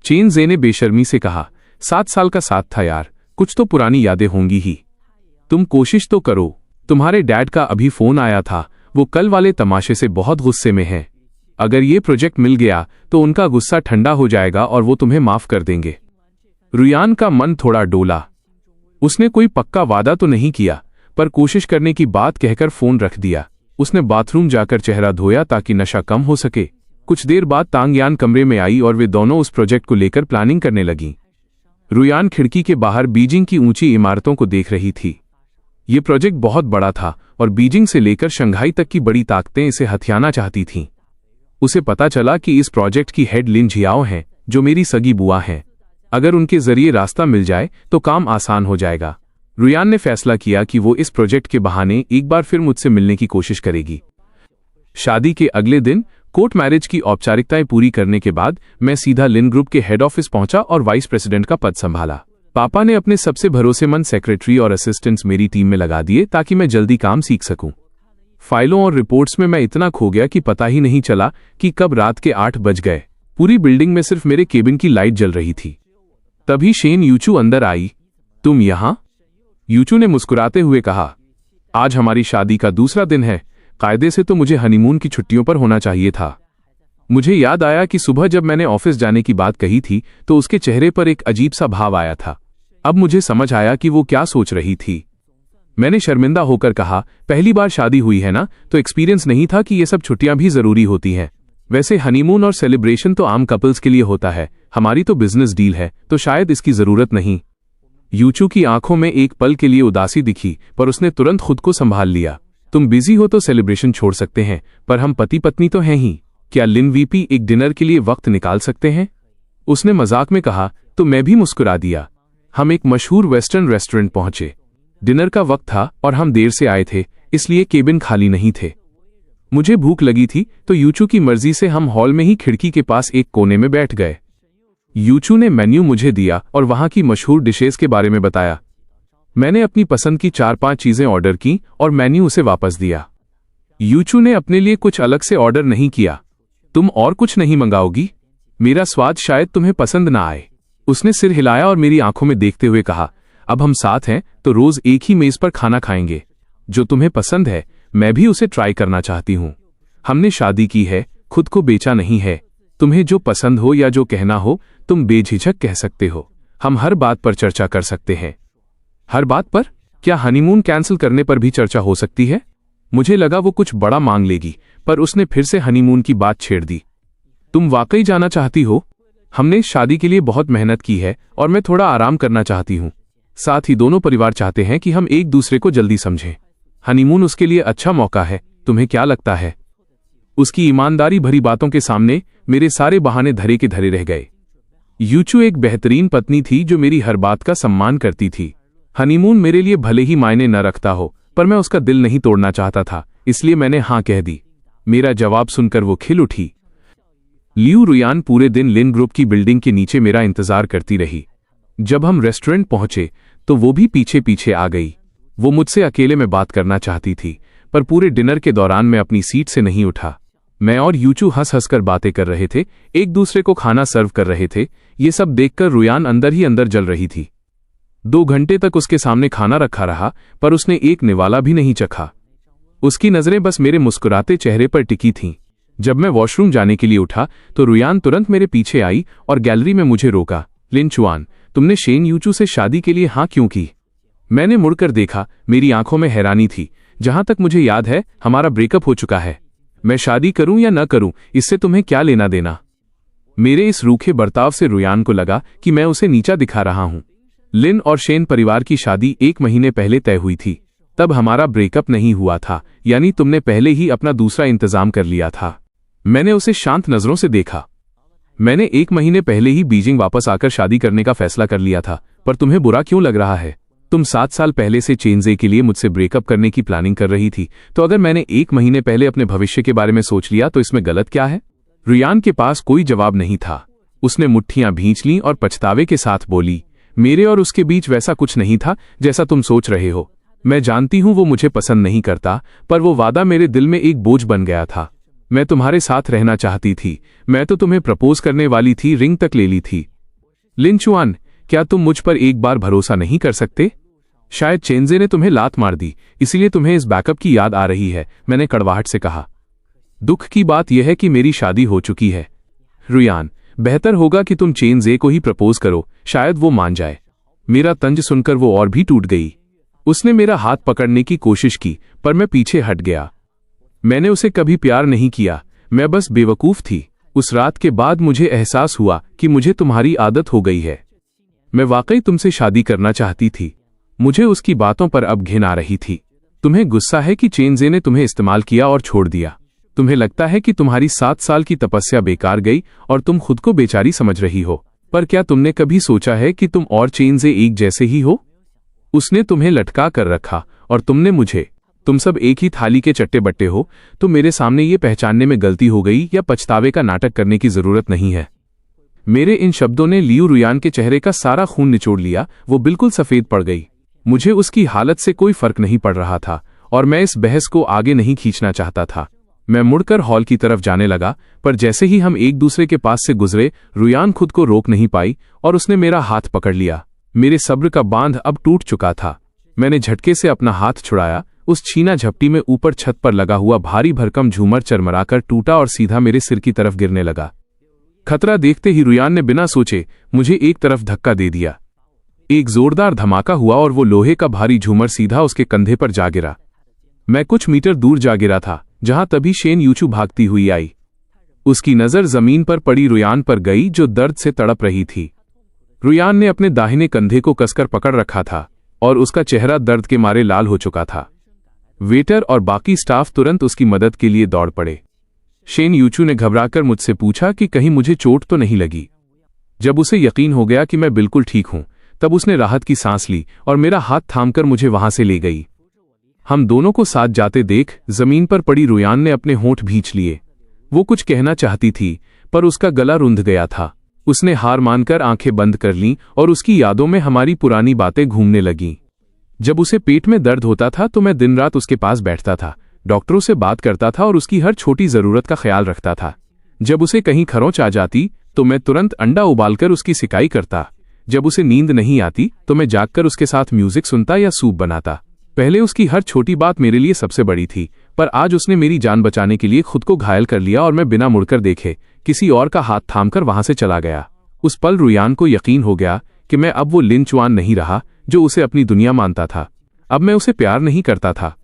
चेनजे ने बेशर्मी से कहा, 7 साल का साथ था यार, कुछ तो पुरानी यादें होंगी ही। तुम कोशिश तो करो। तुम्हारे डैड का अभी फोन आया था, वो कल वाले तमाशे से बहुत गुस्से में हैं। अगर ये प्रोजेक्ट मिल गया तो उनका गुस्सा ठंडा हो जाएगा और वो तुम्हें माफ कर देंगे। रुयान का मन थोड़ा डोला। उसने कोई पक्का वादा तो नहीं किया, पर कोशिश करने की बात कहकर फोन रख दिया। उसने बाथरूम जाकर चेहरा धोया ताकि नशा कम हो सके। कुछ देर बाद तांगयान कमरे में आई और वे दोनों उस प्रोजेक्ट को लेकर प्लानिंग करने लगीं। रुयान खिड़की के बाहर बीजिंग की ऊंची इमारतों को देख रही थी। ये प्रोजेक्ट बहुत बड़ा था और बीजिंग से लेकर शंघाई तक की बड़ी ताकतें इसे हथियाना चाहती थीं। उसे पता चला कि इस प्रोजेक्ट की हेड लिन जियाओ हैं, जो मेरी सगी बुआ हैं। अगर उनके जरिए रास्ता मिल जाए तो काम आसान हो जाएगा। रुयान ने फैसला किया कि वो इस प्रोजेक्ट के बहाने एक बार फिर मुझसे मिलने की कोशिश करेगी। शादी के अगले दिन कोर्ट मैरिज की औपचारिकताएं पूरी करने के बाद मैं सीधा लिन ग्रुप के हेड ऑफिस पहुंचा और वाइस प्रेसिडेंट का पद संभाला। पापा ने अपने सबसे भरोसेमंद सेक्रेटरी और असिस्टेंट्स मेरी टीम में लगा दिए ताकि मैं जल्दी काम सीख सकूं। फाइलों और रिपोर्ट्स में मैं इतना खो गया कि पता ही नहीं चला कि कब रात के 8 बज गए। पूरी बिल्डिंग में सिर्फ मेरे केबिन की लाइट जल रही थी। तभी शेन यूचू अंदर आई। तुम यहां? यूचू ने मुस्कुराते हुए कहा, आज हमारी शादी का दूसरा दिन है। कायदे से तो मुझे हनीमून की छुट्टियों पर होना चाहिए था। मुझे याद आया कि सुबह जब मैंने ऑफिस जाने की बात कही थी तो उसके चेहरे पर एक अजीब सा भाव आया था। अब मुझे समझ आया कि वो क्या सोच रही थी। मैंने शर्मिंदा होकर कहा, पहली बार शादी हुई है ना, तो एक्सपीरियंस नहीं था कि ये सब छुट्टियां भी जरूरी होती हैं। वैसे हनीमून और सेलिब्रेशन तो आम कपल्स के लिए होता है, हमारी तो बिजनेस डील है, तो शायद इसकी जरूरत नहीं। यूचू की आंखों में एक पल के लिए उदासी दिखी, पर उसने तुरंत खुद को संभाल लिया। तुम बिजी हो तो सेलिब्रेशन छोड़ सकते हैं, पर हम पति पत्नी तो हैं ही। क्या लिन वीपी एक डिनर के लिए वक्त निकाल सकते हैं? उसने मजाक में कहा, तो मैं भी मुस्कुरा दिया। हम एक मशहूर वेस्टर्न रेस्टोरेंट पहुंचे। डिनर का वक्त था और हम देर से आए थे, इसलिए केबिन खाली नहीं थे। मुझे भूख लगी थी तो यूचू की मर्जी से हम हॉल में ही खिड़की के पास एक कोने में बैठ गए। यूचू ने मेन्यू मुझे दिया और वहां की मशहूर डिशेस के बारे में बताया। मैंने अपनी पसंद की 4-5 चीजें ऑर्डर की और मेन्यू उसे वापस दिया। यूचू ने अपने लिए कुछ अलग से ऑर्डर नहीं किया। तुम और कुछ नहीं मंगाओगी? मेरा स्वाद शायद तुम्हें पसंद ना आए। उसने सिर हिलाया और मेरी आंखों में देखते हुए कहा, अब हम साथ हैं तो रोज एक ही मेज पर खाना खाएंगे। जो तुम्हें पसंद है मैं भी उसे ट्राई करना चाहती हूं। हमने शादी की है, खुद को बेचा नहीं है। तुम्हें जो पसंद हो या जो कहना हो तुम बेझिझक कह सकते हो। हम हर बात पर चर्चा कर सकते हैं। हर बात पर? क्या हनीमून कैंसिल करने पर भी चर्चा हो सकती है? मुझे लगा वो कुछ बड़ा मांग लेगी, पर उसने फिर से हनीमून की बात छेड़ दी। तुम वाकई जाना चाहती हो? हमने शादी के लिए बहुत मेहनत की है और मैं थोड़ा आराम करना चाहती हूँ। साथ ही दोनों परिवार चाहते हैं कि हम एक दूसरे को जल्दी समझें। हनीमून उसके लिए अच्छा मौका है। तुम्हें क्या लगता है? उसकी ईमानदारी भरी बातों के सामने मेरे सारे बहाने धरे के धरे रह गए। यूचू एक बेहतरीन पत्नी थी जो मेरी हर बात का सम्मान करती थी। हनीमून मेरे लिए भले ही मायने न रखता हो, पर मैं उसका दिल नहीं तोड़ना चाहता था, इसलिए मैंने हाँ कह दी। मेरा जवाब सुनकर वो खिल उठी। लियू रुयान पूरे दिन लिन ग्रुप की बिल्डिंग के नीचे मेरा इंतजार करती रही। जब हम रेस्टोरेंट पहुंचे तो वो भी पीछे पीछे आ गई। वो मुझसे अकेले में बात करना चाहती थी, पर पूरे डिनर के दौरान मैं अपनी सीट से नहीं उठा। मैं और यूचू हंस हंसकर बातें कर रहे थे, एक दूसरे को खाना सर्व कर रहे थे। ये सब देखकर रुयान अंदर ही अंदर जल रही थी। 2 घंटे तक उसके सामने खाना रखा रहा, पर उसने एक निवाला भी नहीं चखा। उसकी नजरें बस मेरे मुस्कुराते चेहरे पर टिकी थीं। जब मैं वॉशरूम जाने के लिए उठा तो रुयान तुरंत मेरे पीछे आई और गैलरी में मुझे रोका। लिन चुआन, तुमने शेन यूचू से शादी के लिए हाँ क्यों की? मैंने मुड़कर देखा। मेरी आंखों में हैरानी थी। जहां तक मुझे याद है हमारा ब्रेकअप हो चुका है। मैं शादी करूं या न करूं इससे तुम्हें क्या लेना देना? मेरे इस रूखे बर्ताव से रुयान को लगा कि मैं उसे नीचा दिखा रहा हूं। लिन और शेन परिवार की शादी 1 महीने पहले तय हुई थी। तब हमारा ब्रेकअप नहीं हुआ था, यानी तुमने पहले ही अपना दूसरा इंतजाम कर लिया था। मैंने उसे शांत नजरों से देखा। मैंने 1 महीने पहले ही बीजिंग वापस आकर शादी करने का फैसला कर लिया था, पर तुम्हें बुरा क्यों लग रहा है? तुम 7 साल पहले से चेनजे के लिए मुझसे ब्रेकअप करने की प्लानिंग कर रही थी, तो अगर मैंने 1 महीने पहले अपने भविष्य के बारे में सोच लिया तो इसमें गलत क्या है? रुयान के पास कोई जवाब नहीं था। उसने मुट्ठियां भींच लीं और पछतावे के साथ बोली, मेरे और उसके बीच वैसा कुछ नहीं था जैसा तुम सोच रहे हो। मैं जानती हूं वो मुझे पसंद नहीं करता, पर वो वादा मेरे दिल में एक बोझ बन गया था। मैं तुम्हारे साथ रहना चाहती थी। मैं तो तुम्हें प्रपोज करने वाली थी, रिंग तक ले ली थी। लिन चुआन, क्या तुम मुझ पर एक बार भरोसा नहीं कर सकते? शायद चेनजे ने तुम्हें लात मार दी, इसलिए तुम्हें इस बैकअप की याद आ रही है, मैंने कड़वाहट से कहा। दुख की बात यह है कि मेरी शादी हो चुकी है। रुयान, बेहतर होगा कि तुम चेनजे को ही प्रपोज करो, शायद वो मान जाए। मेरा तंज सुनकर वो और भी टूट गई। उसने मेरा हाथ पकड़ने की कोशिश की, पर मैं पीछे हट गया। मैंने उसे कभी प्यार नहीं किया, मैं बस बेवकूफ थी। उस रात के बाद मुझे एहसास हुआ कि मुझे तुम्हारी आदत हो गई है। मैं वाकई तुमसे शादी करना चाहती थी। मुझे उसकी बातों पर अब घिन आ रही थी। तुम्हें गुस्सा है कि चेनजे ने तुम्हें इस्तेमाल किया और छोड़ दिया। तुम्हें लगता है कि तुम्हारी 7 साल की तपस्या बेकार गई और तुम खुद को बेचारी समझ रही हो। पर क्या तुमने कभी सोचा है कि तुम और चेनजे एक जैसे ही हो? उसने तुम्हें लटका कर रखा और तुमने मुझे। तुम सब एक ही थाली के चट्टे बट्टे हो। तो मेरे सामने ये पहचानने में गलती हो गई या पछतावे का नाटक करने की जरूरत नहीं है। मेरे इन शब्दों ने लियू रुयान के चेहरे का सारा खून निचोड़ लिया। वो बिल्कुल सफेद पड़ गई। मुझे उसकी हालत से कोई फर्क नहीं पड़ रहा था और मैं इस बहस को आगे नहीं खींचना चाहता था। मैं मुड़कर हॉल की तरफ जाने लगा, पर जैसे ही हम एक दूसरे के पास से गुजरे, रुयान खुद को रोक नहीं पाई और उसने मेरा हाथ पकड़ लिया। मेरे सब्र का बांध अब टूट चुका था। मैंने झटके से अपना हाथ छुड़ाया। उस छीना झपटी में ऊपर छत पर लगा हुआ भारी भरकम झूमर चरमराकर टूटा और सीधा मेरे सिर की तरफ गिरने लगा। खतरा देखते ही रुयान ने बिना सोचे मुझे एक तरफ धक्का दे दिया। एक जोरदार धमाका हुआ और वो लोहे का भारी झूमर सीधा उसके कंधे पर जा गिरा। मैं कुछ मीटर दूर जा गिरा था, जहां तभी शेन यूचू भागती हुई आई। उसकी नजर जमीन पर पड़ी रुयान पर गई, जो दर्द से तड़प रही थी। रुयान ने अपने दाहिने कंधे को कसकर पकड़ रखा था और उसका चेहरा दर्द के मारे लाल हो चुका था। वेटर और बाकी स्टाफ तुरंत उसकी मदद के लिए दौड़ पड़े। शेन यूचू ने घबराकर मुझसे पूछा कि कहीं मुझे चोट तो नहीं लगी। जब उसे यकीन हो गया कि मैं बिल्कुल ठीक हूं, तब उसने राहत की सांस ली और मेरा हाथ थामकर मुझे वहां से ले गई। हम दोनों को साथ जाते देख जमीन पर पड़ी रुयान ने अपने होंठ भींच लिए। वो कुछ कहना चाहती थी पर उसका गला रुंध गया था। उसने हार मानकर आंखें बंद कर लीं और उसकी यादों में हमारी पुरानी बातें घूमने लगीं। जब उसे पेट में दर्द होता था तो मैं दिन रात उसके पास बैठता था, डॉक्टरों से बात करता था और उसकी हर छोटी जरूरत का ख्याल रखता था। जब उसे कहीं खरोंच आ जाती तो मैं तुरंत अंडा उबालकर उसकी सिकाई करता। जब उसे नींद नहीं आती तो मैं जागकर उसके साथ म्यूजिक सुनता या सूप बनाता। पहले उसकी हर छोटी बात मेरे लिए सबसे बड़ी थी, पर आज उसने मेरी जान बचाने के लिए खुद को घायल कर लिया और मैं बिना मुड़कर देखे किसी और का हाथ थामकर वहां से चला गया। उस पल रुयान को यकीन हो गया कि मैं अब वो लिन चुआन नहीं रहा जो उसे अपनी दुनिया मानता था। अब मैं उसे प्यार नहीं करता था।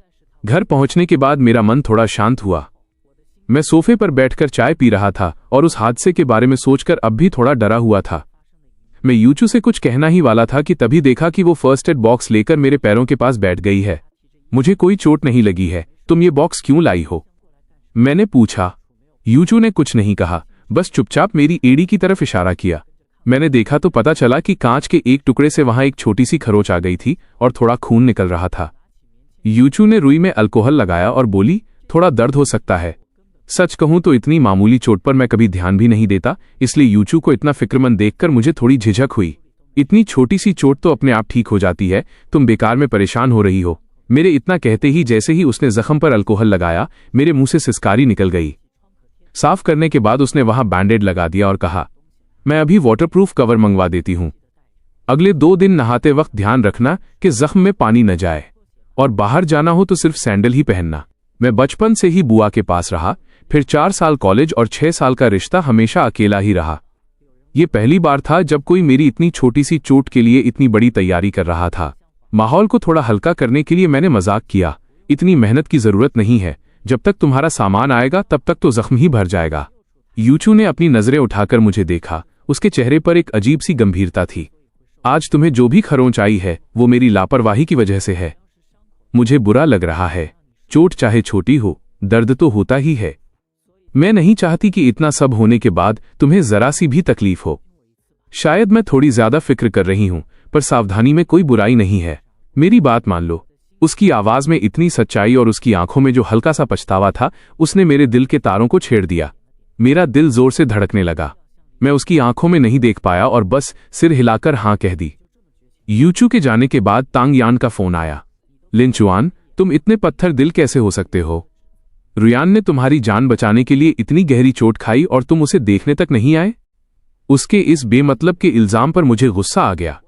घर पहुंचने के बाद मेरा मन थोड़ा शांत हुआ। मैं सोफे पर बैठकर चाय पी रहा था और उस हादसे के बारे में सोचकर अब भी थोड़ा डरा हुआ था। मैं यूचू से कुछ कहना ही वाला था कि तभी देखा कि वो फर्स्ट एड बॉक्स लेकर मेरे पैरों के पास बैठ गई है। मुझे कोई चोट नहीं लगी है, तुम ये बॉक्स क्यों लाई हो? मैंने पूछा। यूचू ने कुछ नहीं कहा, बस चुपचाप मेरी एड़ी की तरफ इशारा किया। मैंने देखा तो पता चला कि कांच के एक टुकड़े से वहां एक छोटी सी खरोंच आ गई थी और थोड़ा खून निकल रहा था। यूचू ने रुई में अल्कोहल लगाया और बोली, थोड़ा दर्द हो सकता है। सच कहूं तो इतनी मामूली चोट पर मैं कभी ध्यान भी नहीं देता, इसलिए यूचू को इतना फिक्रमंद देखकर मुझे थोड़ी झिझक हुई। इतनी छोटी सी चोट तो अपने आप ठीक हो जाती है, तुम बेकार में परेशान हो रही हो। मेरे इतना कहते ही जैसे ही उसने जख्म पर अल्कोहल लगाया, मेरे मुंह से सिसकारी निकल गई। साफ करने के बाद उसने वहां बैंडेड लगा दिया और कहा, मैं अभी वाटरप्रूफ कवर मंगवा देती हूं। अगले 2 दिन नहाते वक्त ध्यान रखना कि जख्म में पानी न जाए, और बाहर जाना हो तो सिर्फ सैंडल ही पहनना। मैं बचपन से ही बुआ के पास रहा, फिर 4 साल कॉलेज और 6 साल का रिश्ता हमेशा अकेला ही रहा। ये पहली बार था जब कोई मेरी इतनी छोटी सी चोट के लिए इतनी बड़ी तैयारी कर रहा था। माहौल को थोड़ा हल्का करने के लिए मैंने मजाक किया, इतनी मेहनत की जरूरत नहीं है, जब तक तुम्हारा सामान आएगा तब तक तो जख्म ही भर जाएगा। यूचू ने अपनी नजरें उठाकर मुझे देखा, उसके चेहरे पर एक अजीब सी गंभीरता थी। आज तुम्हें जो भी खरोंच आई है वो मेरी लापरवाही की वजह से है। मुझे बुरा लग रहा है, चोट चाहे छोटी हो, दर्द तो होता ही है। मैं नहीं चाहती कि इतना सब होने के बाद तुम्हें जरा सी भी तकलीफ हो। शायद मैं थोड़ी ज्यादा फिक्र कर रही हूं, पर सावधानी में कोई बुराई नहीं है। मेरी बात मान लो। उसकी आवाज में इतनी सच्चाई और उसकी आंखों में जो हल्का सा पछतावा था, उसने मेरे दिल के तारों को छेड़ दिया। मेरा दिल जोर से धड़कने लगा। मैं उसकी आंखों में नहीं देख पाया और बस सिर हिलाकर हां कह दी। यूचू के जाने के बाद तांग यान का फोन आया। लिन चुआन, तुम इतने पत्थर दिल कैसे हो सकते हो? रुयान ने तुम्हारी जान बचाने के लिए इतनी गहरी चोट खाई और तुम उसे देखने तक नहीं आए? उसके इस बेमतलब के इल्जाम पर मुझे गुस्सा आ गया।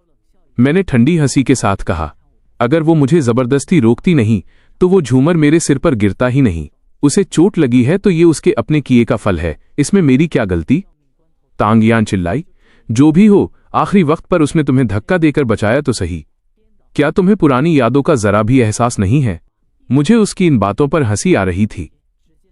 मैंने ठंडी हंसी के साथ कहा, अगर वो मुझे जबरदस्ती रोकती नहीं तो वो झूमर मेरे सिर पर गिरता ही नहीं। उसे चोट लगी है तो ये उसके अपने किए का फल है, इसमें मेरी क्या गलती? तांग यान चिल्लाई, जो भी हो, आखिरी वक्त पर उसने तुम्हें धक्का देकर बचाया तो सही। क्या तुम्हें पुरानी यादों का जरा भी एहसास नहीं है? मुझे उसकी इन बातों पर हंसी आ रही थी।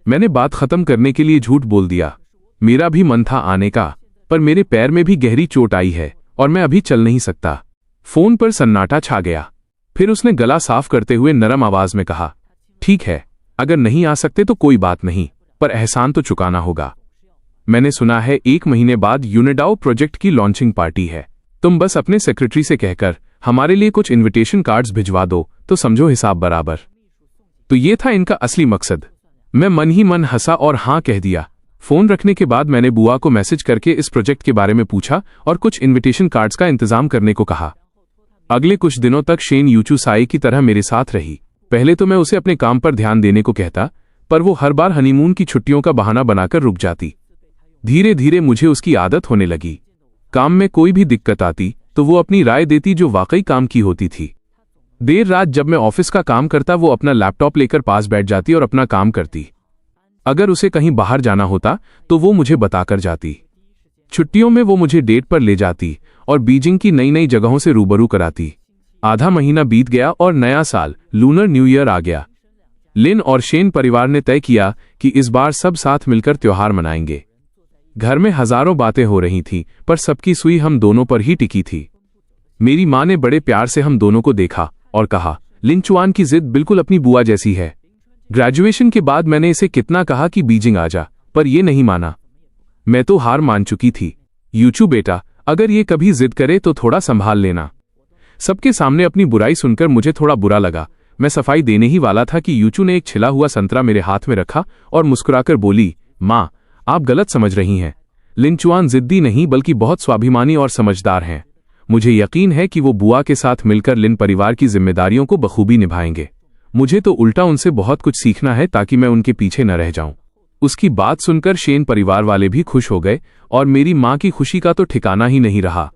मैंने बात खत्म करने के लिए झूठ बोल दिया। मेरा भी मन था आने का, पर मेरे पैर में भी गहरी चोट आई है और मैं अभी चल नहीं सकता। फोन पर सन्नाटा छा गया। फिर उसने गला साफ करते हुए नरम आवाज में कहा, ठीक है, अगर नहीं आ सकते तो कोई बात नहीं, पर एहसान तो चुकाना होगा। मैंने सुना है 1 महीने बाद यूनिडाओ प्रोजेक्ट की लॉन्चिंग पार्टी है। तुम बस अपने सेक्रेटरी से कहकर हमारे लिए कुछ इनविटेशन कार्ड्स भिजवा दो तो समझो हिसाब बराबर। तो ये था इनका असली मकसद। मैं मन ही मन हंसा और हां कह दिया। फोन रखने के बाद मैंने बुआ को मैसेज करके इस प्रोजेक्ट के बारे में पूछा और कुछ इनविटेशन कार्ड्स का इंतजाम करने को कहा। अगले कुछ दिनों तक शेन यूचू साई की तरह मेरे साथ रही। पहले तो मैं उसे अपने काम पर ध्यान देने को कहता, पर वो हर बार हनीमून की छुट्टियों का बहाना बनाकर रुक जाती। धीरे धीरे मुझे उसकी आदत होने लगी। काम में कोई भी दिक्कत आती तो वो अपनी राय देती जो वाकई काम की होती थी। देर रात जब मैं ऑफिस का काम करता वो अपना लैपटॉप लेकर पास बैठ जाती और अपना काम करती। अगर उसे कहीं बाहर जाना होता तो वो मुझे बताकर जाती। छुट्टियों में वो मुझे डेट पर ले जाती और बीजिंग की नई नई जगहों से रूबरू कराती। आधा महीना बीत गया और नया साल लूनर न्यू ईयर आ गया। लिन और शेन परिवार ने तय किया कि इस बार सब साथ मिलकर त्योहार मनाएंगे। घर में हजारों बातें हो रही थीं, पर सबकी सुई हम दोनों पर ही टिकी थी। मेरी माँ ने बड़े प्यार से हम दोनों को देखा और कहा, लिन चुआन की जिद बिल्कुल अपनी बुआ जैसी है। ग्रेजुएशन के बाद मैंने इसे कितना कहा कि बीजिंग आ जा, पर यह नहीं माना। मैं तो हार मान चुकी थी। यूचू बेटा, अगर ये कभी जिद करे तो थोड़ा संभाल लेना। सबके सामने अपनी बुराई सुनकर मुझे थोड़ा बुरा लगा। मैं सफाई देने ही वाला था कि यूचू ने एक छिला हुआ संतरा मेरे हाथ में रखा और मुस्कुराकर बोली, माँ, आप गलत समझ रही हैं। लिनचुआन जिद्दी नहीं बल्कि बहुत स्वाभिमानी और समझदार हैं। मुझे यकीन है कि वो बुआ के साथ मिलकर लिन परिवार की जिम्मेदारियों को बखूबी निभाएंगे। मुझे तो उल्टा उनसे बहुत कुछ सीखना है ताकि मैं उनके पीछे न रह जाऊं। उसकी बात सुनकर शेन परिवार वाले भी खुश हो गए और मेरी माँ की खुशी का तो ठिकाना ही नहीं रहा।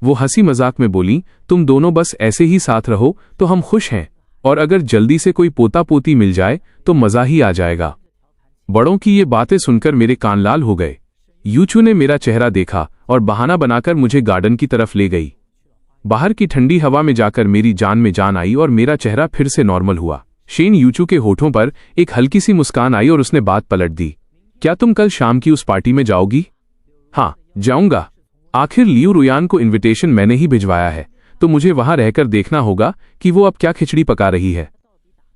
वो हंसी मजाक में बोली, तुम दोनों बस ऐसे ही साथ रहो तो हम खुश हैं, और अगर जल्दी से कोई पोता पोती मिल जाए तो मजा ही आ जाएगा। बड़ों की ये बातें सुनकर मेरे कान लाल हो गए। यूचू ने मेरा चेहरा देखा और बहाना बनाकर मुझे गार्डन की तरफ ले गई। बाहर की ठंडी हवा में जाकर मेरी जान में जान आई और मेरा चेहरा फिर से नॉर्मल हुआ। शेन यूचू के होठों पर एक हल्की सी मुस्कान आई और उसने बात पलट दी, क्या तुम कल शाम की उस पार्टी में जाओगी? हाँ, जाऊंगा। आखिर लियू रुयान को इनविटेशन मैंने ही भिजवाया है, तो मुझे वहां रहकर देखना होगा कि वो अब क्या खिचड़ी पका रही है।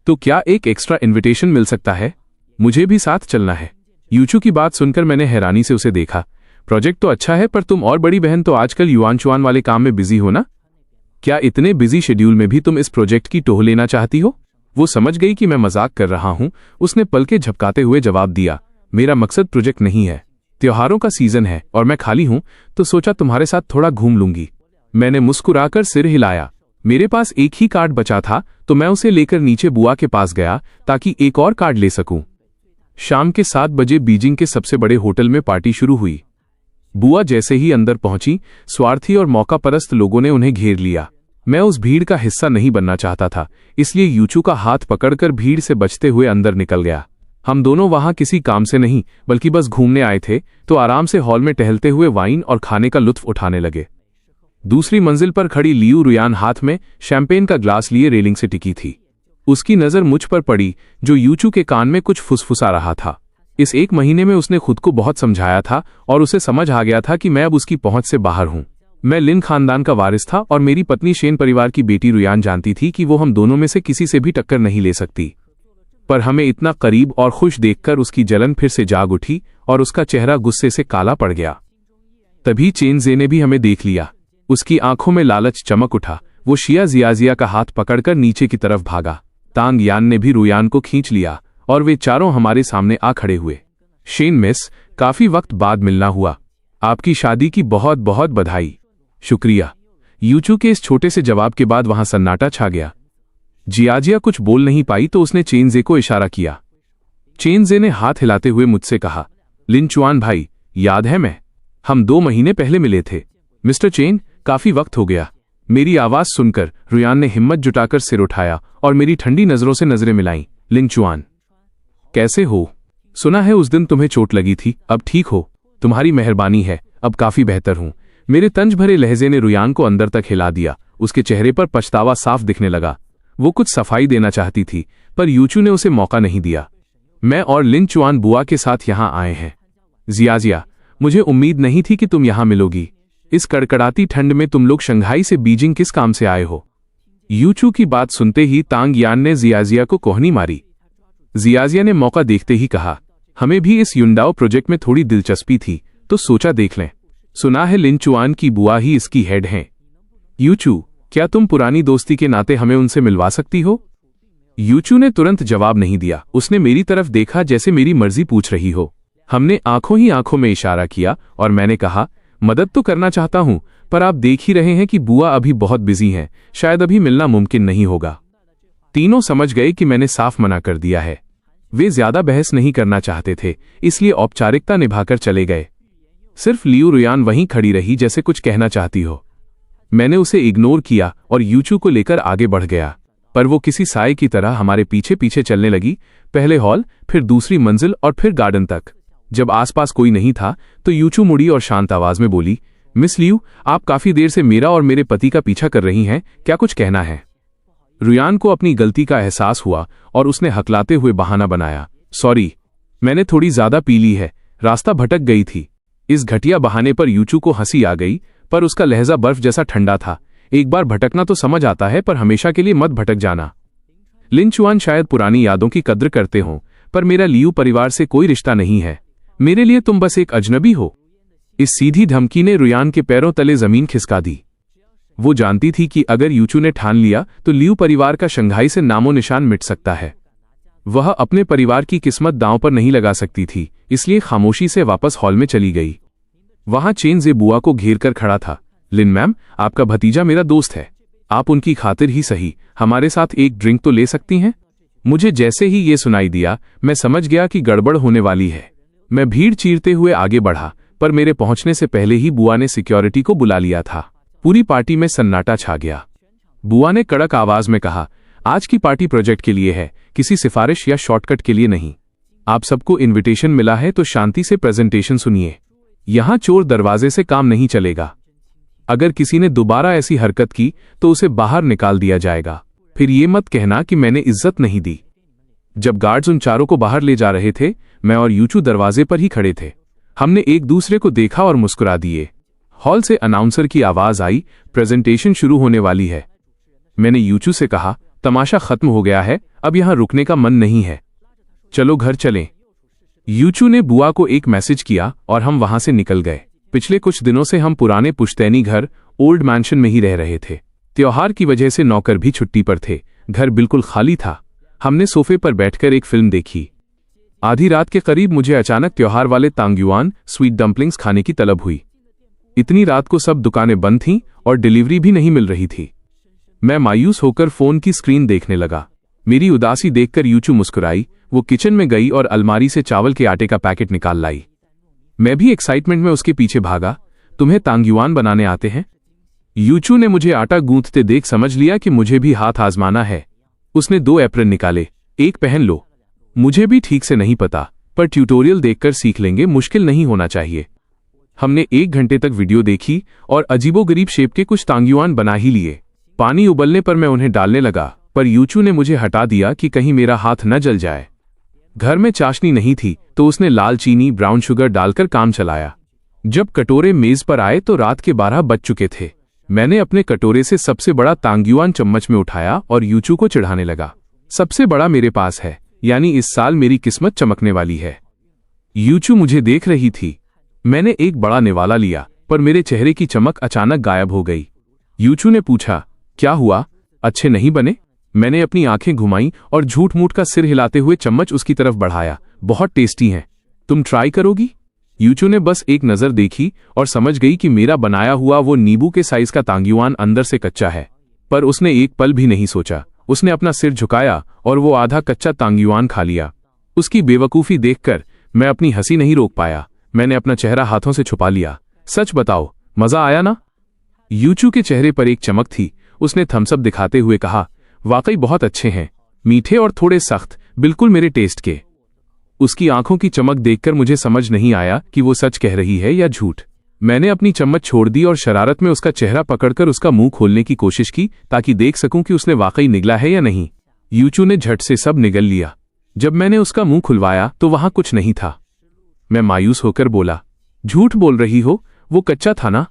तो क्या एक एक्स्ट्रा इनविटेशन मिल सकता है? मुझे भी साथ चलना है। यूचू की बात सुनकर मैंने हैरानी से उसे देखा। प्रोजेक्ट तो अच्छा है, पर तुम और बड़ी बहन तो आजकल युआनचुआन वाले काम में बिजी हो ना? क्या इतने बिजी शेड्यूल में भी तुम इस प्रोजेक्ट की टोह लेना चाहती हो? वो समझ गई कि मैं मजाक कर रहा हूं। उसने पलके झपकाते हुए जवाब दिया, मेरा मकसद प्रोजेक्ट नहीं है। त्योहारों का सीजन है और मैं खाली हूं, तो सोचा तुम्हारे साथ थोड़ा घूम लूंगी। मैंने मुस्कुराकर सिर हिलाया। मेरे पास एक ही कार्ड बचा था, तो मैं उसे लेकर नीचे बुआ के पास गया ताकि एक और कार्ड ले सकूं। शाम के 7 बजे बीजिंग के सबसे बड़े होटल में पार्टी शुरू हुई। बुआ जैसे ही अंदर पहुंची, स्वार्थी और मौकापरस्त लोगों ने उन्हें घेर लिया। मैं उस भीड़ का हिस्सा नहीं बनना चाहता था, इसलिए यूचू का हाथ पकड़कर भीड़ से बचते हुए अंदर निकल गया। हम दोनों वहां किसी काम से नहीं बल्कि बस घूमने आए थे, तो आराम से हॉल में टहलते हुए वाइन और खाने का लुत्फ उठाने लगे। दूसरी मंजिल पर खड़ी लियू रुयान हाथ में शैंपेन का ग्लास लिए रेलिंग से टिकी थी। उसकी नजर मुझ पर पड़ी, जो यूचू के कान में कुछ फुसफुसा रहा था। इस 1 महीने में उसने खुद को बहुत समझाया था और उसे समझ आ गया था कि मैं अब उसकी पहुंच से बाहर हूं। मैं लिन खानदान का वारिस था और मेरी पत्नी शेन परिवार की बेटी रुयान जानती थी कि वो हम दोनों में से किसी से भी टक्कर नहीं ले सकती। पर हमें इतना करीब और खुश देखकर उसकी जलन फिर से जाग उठी और उसका चेहरा गुस्से से काला पड़ गया। तभी चेनजे ने भी हमें देख लिया। उसकी आंखों में लालच चमक उठा। वो शिया जियाजिया का हाथ पकड़कर नीचे की तरफ भागा। तांग यान ने भी रुयान को खींच लिया और वे चारों हमारे सामने आ खड़े हुए। शेन मिस, काफी वक्त बाद मिलना हुआ। आपकी शादी की बहुत बहुत बधाई। शुक्रिया। यूचू के इस छोटे से जवाब के बाद वहां सन्नाटा छा गया। जियाजिया कुछ बोल नहीं पाई तो उसने चेनजे को इशारा किया। चेनजे ने हाथ हिलाते हुए मुझसे कहा, लिनचुआन भाई, याद है हम 2 महीने पहले मिले थे। मिस्टर चेन, काफी वक्त हो गया। मेरी आवाज सुनकर रुयान ने हिम्मत जुटाकर सिर उठाया और मेरी ठंडी नजरों से नजरें मिलाईं। लिनचुआन, कैसे हो? सुना है उस दिन तुम्हें चोट लगी थी, अब ठीक हो? तुम्हारी मेहरबानी है, अब काफी बेहतर हूं। मेरे तंज भरे लहजे ने रुयान को अंदर तक हिला दिया। उसके चेहरे पर पछतावा साफ दिखने लगा। वो कुछ सफाई देना चाहती थी, पर यूचू ने उसे मौका नहीं दिया। मैं और लिनचुआन बुआ के साथ यहां आए हैं। जियाजिया, मुझे उम्मीद नहीं थी कि तुम यहां मिलोगी। इस कड़कड़ाती ठंड में तुम लोग शंघाई से बीजिंग किस काम से आए हो? यूचू की बात सुनते ही तांग यान ने जियाजिया को कोहनी मारी। जियाजिया ने मौका देखते ही कहा, हमें भी इस युंडाओ प्रोजेक्ट में थोड़ी दिलचस्पी थी, तो सोचा देख लें। सुना है लिनचुआन की बुआ ही इसकी हेड हैं। यूचू, क्या तुम पुरानी दोस्ती के नाते हमें उनसे मिलवा सकती हो? यूचू ने तुरंत जवाब नहीं दिया। उसने मेरी तरफ देखा जैसे मेरी मर्जी पूछ रही हो। हमने आंखों ही आंखों में इशारा किया और मैंने कहा, मदद तो करना चाहता हूं, पर आप देख ही रहे हैं कि बुआ अभी बहुत बिजी हैं, शायद अभी मिलना मुमकिन नहीं होगा। तीनों समझ गए कि मैंने साफ मना कर दिया है। वे ज्यादा बहस नहीं करना चाहते थे, इसलिए औपचारिकता निभाकर चले गए। सिर्फ लियू रुयान वहीं खड़ी रही जैसे कुछ कहना चाहती हो। मैंने उसे इग्नोर किया और यूचू को लेकर आगे बढ़ गया, पर वो किसी साए की तरह हमारे पीछे पीछे चलने लगी। पहले हॉल, फिर दूसरी मंजिल और फिर गार्डन तक। जब आसपास कोई नहीं था तो यूचू मुड़ी और शांत आवाज में बोली, मिस लियू, आप काफी देर से मेरा और मेरे पति का पीछा कर रही हैं, क्या कुछ कहना है? रुयान को अपनी गलती का एहसास हुआ और उसने हकलाते हुए बहाना बनाया, सॉरी, मैंने थोड़ी ज्यादा पी ली है, रास्ता भटक गई थी। इस घटिया बहाने पर यूचू को हंसी आ गई, पर उसका लहजा बर्फ जैसा ठंडा था। एक बार भटकना तो समझ आता है, पर हमेशा के लिए मत भटक जाना। लिनचुआन शायद पुरानी यादों की कद्र करते हों, पर मेरा लियू परिवार से कोई रिश्ता नहीं है। मेरे लिए तुम बस एक अजनबी हो। इस सीधी धमकी ने रुयान के पैरों तले जमीन खिसका दी। वो जानती थी कि अगर यूचू ने ठान लिया तो लियू परिवार का शंघाई से नामो निशान मिट सकता है। वह अपने परिवार की किस्मत दांव पर नहीं लगा सकती थी, इसलिए खामोशी से वापस हॉल में चली गई। वहां चेन जे बुआ को घेर कर खड़ा था। लिन मैम, आपका भतीजा मेरा दोस्त है, आप उनकी खातिर ही सही हमारे साथ एक ड्रिंक तो ले सकती हैं। मुझे जैसे ही ये सुनाई दिया, मैं समझ गया कि गड़बड़ होने वाली है। मैं भीड़ चीरते हुए आगे बढ़ा, पर मेरे पहुंचने से पहले ही बुआ ने सिक्योरिटी को बुला लिया था। पूरी पार्टी में सन्नाटा छा गया। बुआ ने कड़क आवाज में कहा, आज की पार्टी प्रोजेक्ट के लिए है, किसी सिफारिश या शॉर्टकट के लिए नहीं। आप सबको इनविटेशन मिला है तो शांति से प्रेजेंटेशन सुनिए। यहां चोर दरवाजे से काम नहीं चलेगा। अगर किसी ने दोबारा ऐसी हरकत की तो उसे बाहर निकाल दिया जाएगा। फिर ये मत कहना कि मैंने इज्जत नहीं दी। जब गार्ड्स उन चारों को बाहर ले जा रहे थे, मैं और यूचू दरवाजे पर ही खड़े थे। हमने एक दूसरे को देखा और मुस्कुरा दिए। हॉल से अनाउंसर की आवाज आई, प्रेजेंटेशन शुरू होने वाली है। मैंने यूचू से कहा, तमाशा खत्म हो गया है, अब यहां रुकने का मन नहीं है, चलो घर चलें। यूचू ने बुआ को एक मैसेज किया और हम वहां से निकल गए। पिछले कुछ दिनों से हम पुराने पुश्तैनी घर ओल्ड मैंशन में ही रह रहे थे। त्योहार की वजह से नौकर भी छुट्टी पर थे। घर बिल्कुल खाली था। हमने सोफे पर बैठकर एक फिल्म देखी। आधी रात के करीब मुझे अचानक त्योहार वाले तांग्युआन स्वीट डम्पलिंग्स खाने की तलब हुई। इतनी रात को सब दुकानें बंद थीं और डिलीवरी भी नहीं मिल रही थी। मैं मायूस होकर फोन की स्क्रीन देखने लगा। मेरी उदासी देखकर यूचू मुस्कुराई। वो किचन में गई और अलमारी से चावल के आटे का पैकेट निकाल लाई। मैं भी एक्साइटमेंट में उसके पीछे भागा। तुम्हें तांग्युआन बनाने आते हैं? यूचू ने मुझे आटा गूंथते देख समझ लिया कि मुझे भी हाथ आजमाना है। उसने 2 एप्रन निकाले। एक पहन लो। मुझे भी ठीक से नहीं पता, पर ट्यूटोरियल देखकर सीख लेंगे, मुश्किल नहीं होना चाहिए। हमने 1 घंटे तक वीडियो देखी और अजीबोगरीब शेप के कुछ तांग्युआन बना ही लिए। पानी उबलने पर मैं उन्हें डालने लगा, पर यूचू ने मुझे हटा दिया कि कहीं मेरा हाथ न जल जाए। घर में चाशनी नहीं थी तो उसने लाल चीनी ब्राउन शुगर डालकर काम चलाया। जब कटोरे मेज पर आए तो रात के 12 बज चुके थे। मैंने अपने कटोरे से सबसे बड़ा तांग्युआन चम्मच में उठाया और यूचू को चिढ़ाने लगा। सबसे बड़ा मेरे पास है, यानी इस साल मेरी किस्मत चमकने वाली है। यूचू मुझे देख रही थी। मैंने एक बड़ा निवाला लिया, पर मेरे चेहरे की चमक अचानक गायब हो गई। यूचू ने पूछा, क्या हुआ, अच्छे नहीं बने? मैंने अपनी आंखें घुमाई और झूठ मूठ का सिर हिलाते हुए चम्मच उसकी तरफ बढ़ाया। बहुत टेस्टी हैं, तुम ट्राई करोगी? यूचू ने बस एक नजर देखी और समझ गई कि मेरा बनाया हुआ वो नींबू के साइज का तांग्युआन अंदर से कच्चा है, पर उसने एक पल भी नहीं सोचा। उसने अपना सिर झुकाया और वो आधा कच्चा तांग्युआन खा लिया। उसकी बेवकूफी देखकर मैं अपनी हंसी नहीं रोक पाया। मैंने अपना चेहरा हाथों से छुपा लिया। सच बताओ, मजा आया ना? यूचू के चेहरे पर एक चमक थी। उसने थम्सअप दिखाते हुए कहा, वाकई बहुत अच्छे हैं, मीठे और थोड़े सख्त, बिल्कुल मेरे टेस्ट के। उसकी आंखों की चमक देखकर मुझे समझ नहीं आया कि वो सच कह रही है या झूठ। मैंने अपनी चम्मच छोड़ दी और शरारत में उसका चेहरा पकड़कर उसका मुंह खोलने की कोशिश की ताकि देख सकूं कि उसने वाकई निगला है या नहीं। यूचू ने झट से सब निगल लिया। जब मैंने उसका मुंह खुलवाया तो वहां कुछ नहीं था। मैं मायूस होकर बोला, झूठ बोल रही हो, वो कच्चा था ना?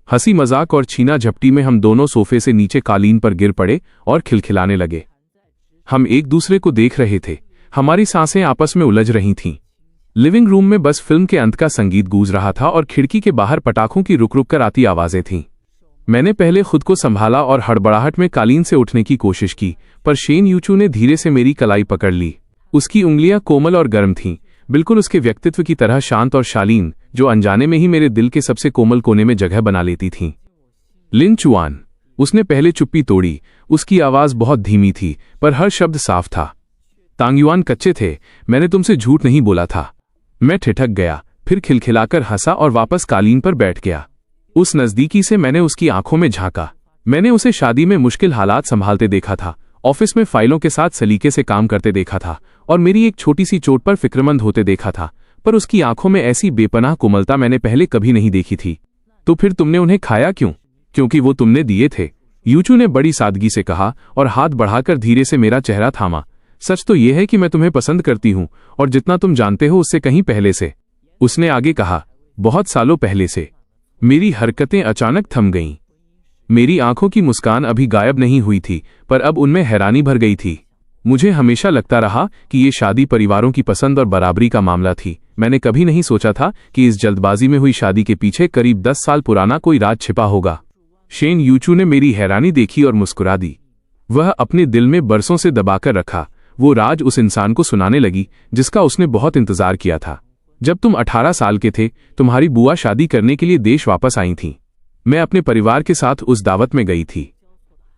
हंसी मजाक और छीना झपटी में हम दोनों सोफे से नीचे कालीन पर गिर पड़े और खिलखिलाने लगे। हम एक दूसरे को देख रहे थे। हमारी सांसें आपस में उलझ रही थीं। लिविंग रूम में बस फिल्म के अंत का संगीत गूंज रहा था और खिड़की के बाहर पटाखों की रुक रुक कर आती आवाजें थीं। मैंने पहले खुद को संभाला और हड़बड़ाहट में कालीन से उठने की कोशिश की, पर शेन यूचू ने धीरे से मेरी कलाई पकड़ ली। उसकी उंगलियां कोमल और गर्म थीं, बिल्कुल उसके व्यक्तित्व की तरह शांत और शालीन, जो अनजाने में ही मेरे दिल के सबसे कोमल कोने में जगह बना लेती थीं। लिन चुआन, उसने पहले चुप्पी तोड़ी। उसकी आवाज बहुत धीमी थी, पर हर शब्द साफ था। तांग्युआन कच्चे थे, मैंने तुमसे झूठ नहीं बोला था। मैं ठिठक गया, फिर खिलखिलाकर हंसा और वापस कालीन पर बैठ गया। उस नजदीकी से मैंने उसकी आंखों में झांका। मैंने उसे शादी में मुश्किल हालात संभालते देखा था, ऑफिस में फाइलों के साथ सलीके से काम करते देखा था और मेरी एक छोटी सी चोट पर फिक्रमंद होते देखा था, पर उसकी आंखों में ऐसी बेपनाह कोमलता मैंने पहले कभी नहीं देखी थी। तो फिर तुमने उन्हें खाया क्यों? क्योंकि वो तुमने दिए थे, यूचू ने बड़ी सादगी से कहा और हाथ बढ़ाकर धीरे से मेरा चेहरा थामा। सच तो यह है कि मैं तुम्हें पसंद करती हूं, और जितना तुम जानते हो उससे कहीं पहले से। उसने आगे कहा, बहुत सालों पहले से। मेरी हरकतें अचानक थम गईं। मेरी आंखों की मुस्कान अभी गायब नहीं हुई थी, पर अब उनमें हैरानी भर गई थी। मुझे हमेशा लगता रहा कि ये शादी परिवारों की पसंद और बराबरी का मामला थी। मैंने कभी नहीं सोचा था कि इस जल्दबाजी में हुई शादी के पीछे करीब 10 साल पुराना कोई राज छिपा होगा। शेन यूचू ने मेरी हैरानी देखी और मुस्कुरा दी। वह अपने दिल में बरसों से दबाकर रखा वो राज उस इंसान को सुनाने लगी जिसका उसने बहुत इंतजार किया था। जब तुम 18 साल के थे, तुम्हारी बुआ शादी करने के लिए देश वापस आई थीं। मैं अपने परिवार के साथ उस दावत में गई थी।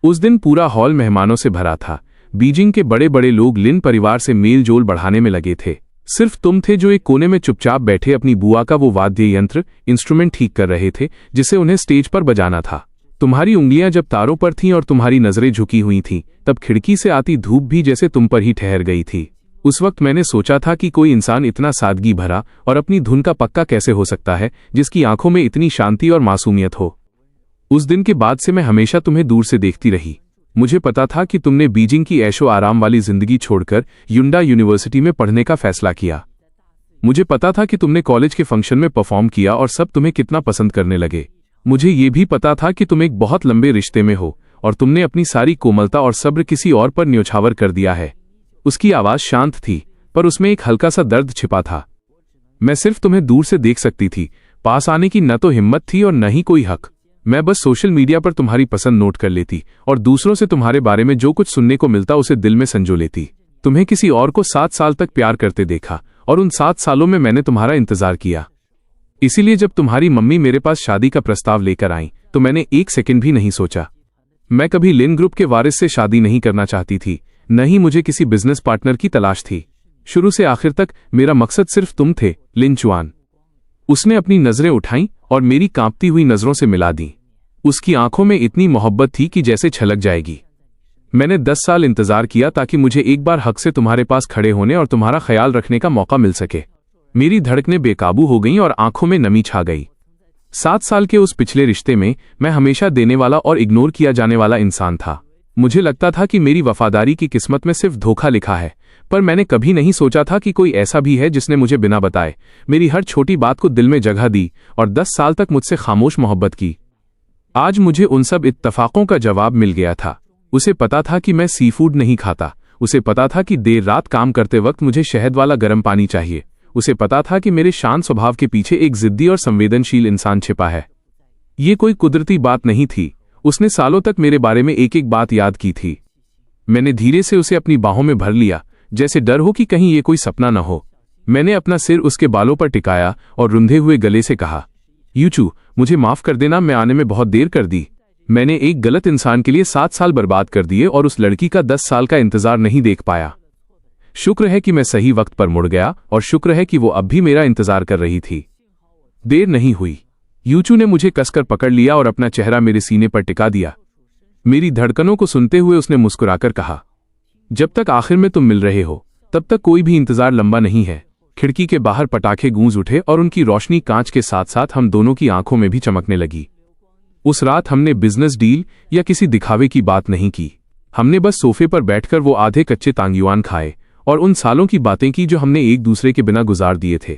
उस दिन पूरा हॉल मेहमानों से भरा था। बीजिंग के बड़े बड़े लोग लिन परिवार से मेल जोल बढ़ाने में लगे थे। सिर्फ तुम थे जो एक कोने में चुपचाप बैठे अपनी बुआ का वो वाद्य यंत्र इंस्ट्रूमेंट ठीक कर रहे थे जिसे उन्हें स्टेज पर बजाना था। तुम्हारी उंगलियां जब तारों पर थीं और तुम्हारी नजरें झुकी हुई थीं, तब खिड़की से आती धूप भी जैसे तुम पर ही ठहर गई थी। उस वक्त मैंने सोचा था कि कोई इंसान इतना सादगी भरा और अपनी धुन का पक्का कैसे हो सकता है जिसकी आंखों में इतनी शांति और मासूमियत हो। उस दिन के बाद से मैं हमेशा तुम्हें दूर से देखती रही। मुझे पता था कि तुमने बीजिंग की ऐशो आराम वाली जिंदगी छोड़कर युंडा यूनिवर्सिटी में पढ़ने का फैसला किया। मुझे पता था कि तुमने कॉलेज के फंक्शन में परफॉर्म किया और सब तुम्हें कितना पसंद करने लगे। मुझे ये भी पता था कि तुम एक बहुत लंबे रिश्ते में हो और तुमने अपनी सारी कोमलता और सब्र किसी और पर न्योछावर कर दिया है। उसकी आवाज शांत थी, पर उसमें एक हल्का सा दर्द छिपा था। मैं सिर्फ तुम्हें दूर से देख सकती थी, पास आने की न तो हिम्मत थी और न ही कोई हक। मैं बस सोशल मीडिया पर तुम्हारी पसंद नोट कर लेती और दूसरों से तुम्हारे बारे में जो कुछ सुनने को मिलता उसे दिल में संजो लेती। तुम्हें किसी और को 7 साल तक प्यार करते देखा और उन 7 सालों में मैंने तुम्हारा इंतजार किया। इसीलिए जब तुम्हारी मम्मी मेरे पास शादी का प्रस्ताव लेकर आई तो मैंने 1 सेकंड भी नहीं सोचा। मैं कभी लिन ग्रुप के वारिस से शादी नहीं करना चाहती थी, न ही मुझे किसी बिजनेस पार्टनर की तलाश थी। शुरू से आखिर तक मेरा मकसद सिर्फ तुम थे, लिन चुआन। उसने अपनी नजरें उठाईं और मेरी कांपती हुई नजरों से मिला दी। उसकी आंखों में इतनी मोहब्बत थी कि जैसे छलक जाएगी। मैंने 10 साल इंतजार किया ताकि मुझे एक बार हक से तुम्हारे पास खड़े होने और तुम्हारा ख्याल रखने का मौका मिल सके। मेरी धड़कनें बेकाबू हो गईं और आंखों में नमी छा गई। 7 साल के उस पिछले रिश्ते में मैं हमेशा देने वाला और इग्नोर किया जाने वाला इंसान था। मुझे लगता था कि मेरी वफादारी की किस्मत में सिर्फ धोखा लिखा है, पर मैंने कभी नहीं सोचा था कि कोई ऐसा भी है जिसने मुझे बिना बताए मेरी हर छोटी बात को दिल में जगह दी और 10 साल तक मुझसे खामोश मोहब्बत की। आज मुझे उन सब इत्तफाकों का जवाब मिल गया था। उसे पता था कि मैं सी फूड नहीं खाता। उसे पता था कि देर रात काम करते वक्त मुझे शहद वाला गर्म पानी चाहिए। उसे पता था कि मेरे शांत स्वभाव के पीछे एक जिद्दी और संवेदनशील इंसान छिपा है। ये कोई कुदरती बात नहीं थी। उसने सालों तक मेरे बारे में एक एक बात याद की थी। मैंने धीरे से उसे अपनी बाहों में भर लिया, जैसे डर हो कि कहीं ये कोई सपना न हो। मैंने अपना सिर उसके बालों पर टिकाया और रुंधे हुए गले से कहा, यूचू, मुझे माफ कर देना, मैं आने में बहुत देर कर दी। मैंने एक गलत इंसान के लिए 7 साल बर्बाद कर दिए और उस लड़की का 10 साल का इंतजार नहीं देख पाया। शुक्र है कि मैं सही वक्त पर मुड़ गया और शुक्र है कि वो अब भी मेरा इंतजार कर रही थी। देर नहीं हुई। यूचू ने मुझे कसकर पकड़ लिया और अपना चेहरा मेरे सीने पर टिका दिया। मेरी धड़कनों को सुनते हुए उसने मुस्कुराकर कहा, जब तक आखिर में तुम मिल रहे हो तब तक कोई भी इंतजार लंबा नहीं है। खिड़की के बाहर पटाखे गूंज उठे और उनकी रोशनी कांच के साथ साथ हम दोनों की आंखों में भी चमकने लगी। उस रात हमने बिजनेस डील या किसी दिखावे की बात नहीं की। हमने बस सोफे पर बैठकर वो आधे कच्चे तांग्युआन खाए और उन सालों की बातें की जो हमने एक दूसरे के बिना गुजार दिए थे।